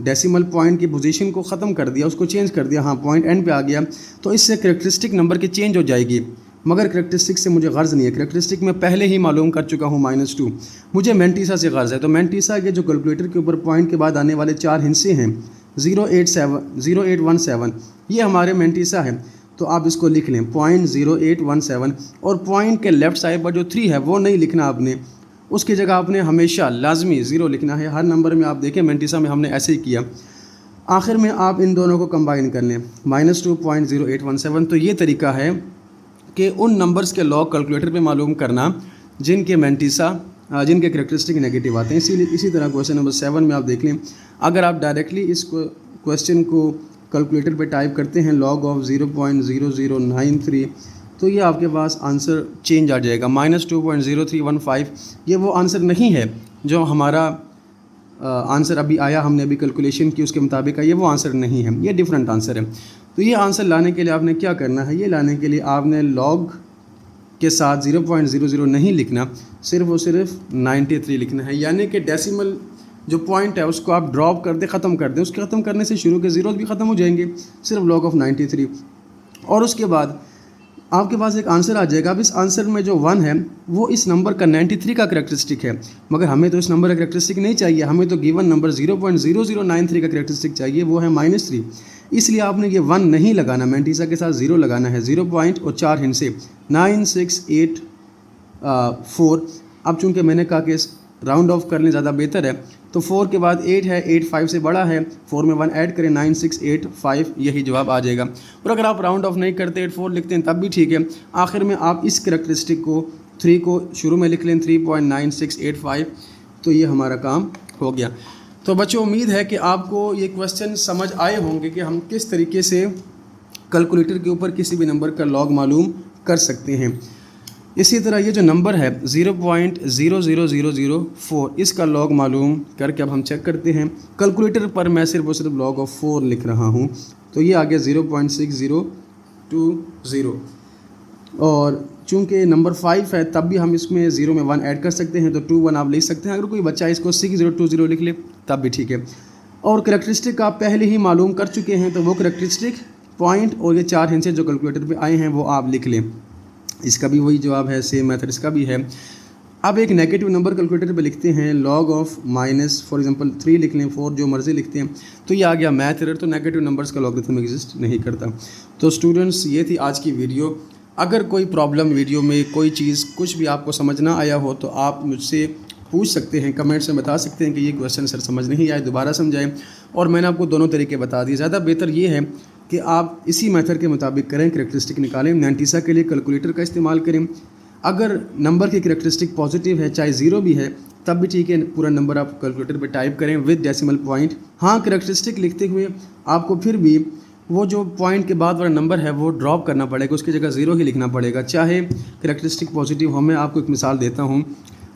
डेसिमल पॉइंट की पोजीशन को ख़त्म कर दिया, उसको चेंज कर दिया, हाँ पॉइंट एंड पे आ गया, तो इससे करेक्टरिस्टिक नंबर की चेंज हो जाएगी। मगर करेक्टरिस्टिक से मुझे गर्ज़ नहीं है, करेक्टरिस्टिक मैं पहले ही मालूम कर चुका हूँ -2, मुझे मैंटिसा से गर्ज़ है। तो मैंटिसा के जो कैलकुलेटर के ऊपर पॉइंट के बाद आने वाले 4 हिस्से हैं 0.0817, ये हमारे मैंटिसा है। तो आप इसको लिख लें 0.0817 और पॉइंट के लेफ़्ट साइड पर जो 3 है वो नहीं लिखना आपने, उसकी जगह आपने हमेशा लाजमी 0 लिखना है हर नंबर में। आप देखें मैंटिसा में हमने ऐसे ही किया। आखिर में आप इन दोनों को कंबाइन कर लें -2.0817। तो ये तरीका है कि उन नंबर्स के लॉग कैलकुलेटर पे मालूम करना जिनके मैंटिसा जिनके करेक्टरिस्टिक नेगेटिव आते हैं। इसी तरह क्वेश्चन नंबर 7 में आप देख लें, अगर आप डायरेक्टली इस क्वेश्चन को कैलकुलेटर पे टाइप करते हैं log of 0.0093, तो ये आपके पास आंसर चेंज आ जाएगा -2.0315। ये वो आंसर नहीं है जो हमारा आंसर अभी आया, हमने अभी कैलकुलेशन की उसके मुताबिक ये वो आंसर नहीं है, ये डिफरेंट आंसर है। तो ये आंसर लाने के लिए आपने क्या करना है, ये लाने के लिए आपने लॉग के साथ 0.00 नहीं लिखना, सिर्फ और सिर्फ 93 लिखना है, यानी कि डेसिमल जो पॉइंट है उसको आप ड्रॉप कर दें, ख़त्म कर दें। उसके ख़त्म करने से शुरू के ज़ीरोज़ भी ख़त्म हो जाएंगे, सिर्फ log of 93। और उसके बाद आपके पास एक आंसर आ जाएगा। अब इस आंसर में जो 1 है वो इस नंबर का 93 का करेक्टरिस्टिक है, मगर हमें तो इस नंबर का करेक्टरिस्टिक नहीं चाहिए, हमें तो गिवन नंबर 0.0093 का करेक्टरिस्टिक चाहिए, वो है -3। इसलिए आपने ये 1 नहीं लगाना, मैंटीसा के साथ 0 लगाना है। 0 पॉइंट और 4 हिंट से 9684। अब चूंकि मैंने कहा कि राउंड ऑफ कर लें ज़्यादा बेहतर है, तो 4 के बाद 8 है, 8 5 से बड़ा है, 4 में 1 ऐड करें, 9685, यही जवाब आ जाएगा। और अगर आप राउंड ऑफ नहीं करते 84 लिखते हैं तब भी ठीक है। आखिर में आप इस करेक्टरिस्टिक को 3 को शुरू में लिख लें, 3.9685, तो ये हमारा काम हो गया। तो बच्चों उम्मीद है कि आपको ये क्वेश्चन समझ आए होंगे कि हम किस तरीके से कैलकुलेटर के ऊपर किसी भी नंबर का लॉग मालूम कर सकते हैं। इसी तरह ये जो नंबर है 0.00004, इसका लॉग मालूम करके अब हम चेक करते हैं। कैलकुलेटर पर मैं सिर्फ और सिर्फ लॉग ऑफ 4 लिख रहा हूँ, तो ये आ गया 0.6020। और चूँकि नंबर 5 है तब भी हम इसमें 0 में 1 ऐड कर सकते हैं, तो 21 आप लिख सकते हैं। अगर कोई बच्चा इसको 6020 लिख ले तब भी ठीक है। और करेक्टरिस्टिक आप पहले ही मालूम कर चुके हैं, तो वो करेक्टरिस्टिक पॉइंट और ये 4 हिंट से जो कैलकुलेटर पे आए हैं वो आप लिख लें। इसका भी वही जवाब है, सेम मेथड इसका भी है। अब एक नेगेटिव नंबर कैलकुलेटर पे लिखते हैं, log of minus for example 3 लिख लें, 4 जो मर्ज़ी लिखते हैं, तो ये आ गया मैथ एरर। तो नेगेटिव नंबर्स का लॉगरिथम एग्जिस्ट नहीं करता। तो स्टूडेंट्स ये थी आज की वीडियो। अगर कोई प्रॉब्लम वीडियो में कोई चीज़ कुछ भी आपको समझ ना आया हो तो आप मुझसे पूछ सकते हैं, कमेंट्स में बता सकते हैं कि ये क्वेश्चन सर समझ नहीं आए, दोबारा समझाएं। और मैंने आपको दोनों तरीके बता दिए। ज़्यादा बेहतर ये है कि आप इसी मेथड के मुताबिक करें, करेक्टरिस्टिक निकालें। मैंटीसा के लिए कैलकुलेटर का इस्तेमाल करें। अगर नंबर की करेक्टरिस्टिक पॉजिटिव है, चाहे 0 भी है, तब भी ठीक है, पूरा नंबर आप कैलकुलेटर पे टाइप करें विद डेसिमल पॉइंट। हाँ, करेक्टरिस्टिक लिखते हुए आपको फिर भी वो जो पॉइंट के बाद वाला नंबर है वो ड्रॉप करना पड़ेगा, उसकी जगह 0 ही लिखना पड़ेगा, चाहे करेक्टरिस्टिक पॉजिटिव हो। मैं आपको एक मिसाल देता हूँ,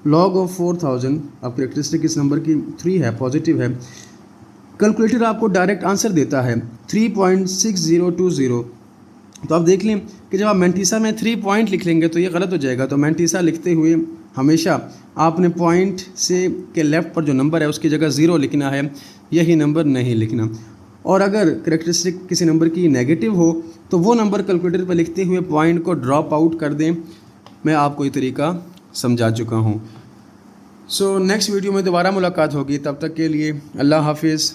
लॉग ऑफ 4000, अब करेक्टरिस्टिक इस नंबर की 3 है, पॉजिटिव है, कैलकुलेटर आपको डायरेक्ट आंसर देता है 3.6020। तो आप देख लें कि जब आप मैंटीसा में 3 पॉइंट लिख लेंगे तो ये गलत हो जाएगा। तो मैंटीसा लिखते हुए हमेशा आपने पॉइंट से के लेफ़्ट पर जो नंबर है उसकी जगह 0 लिखना है, यही नंबर नहीं लिखना। और अगर करेक्टरिस्टिक किसी नंबर की नेगेटिव हो तो वो नंबर कैलकुलेटर पर लिखते हुए पॉइंट को ड्रॉप आउट कर दें। मैं आपको ये तरीका समझा चुका हूँ। सो नेक्स्ट वीडियो में दोबारा मुलाकात होगी, तब तक के लिए अल्लाह हाफिज़।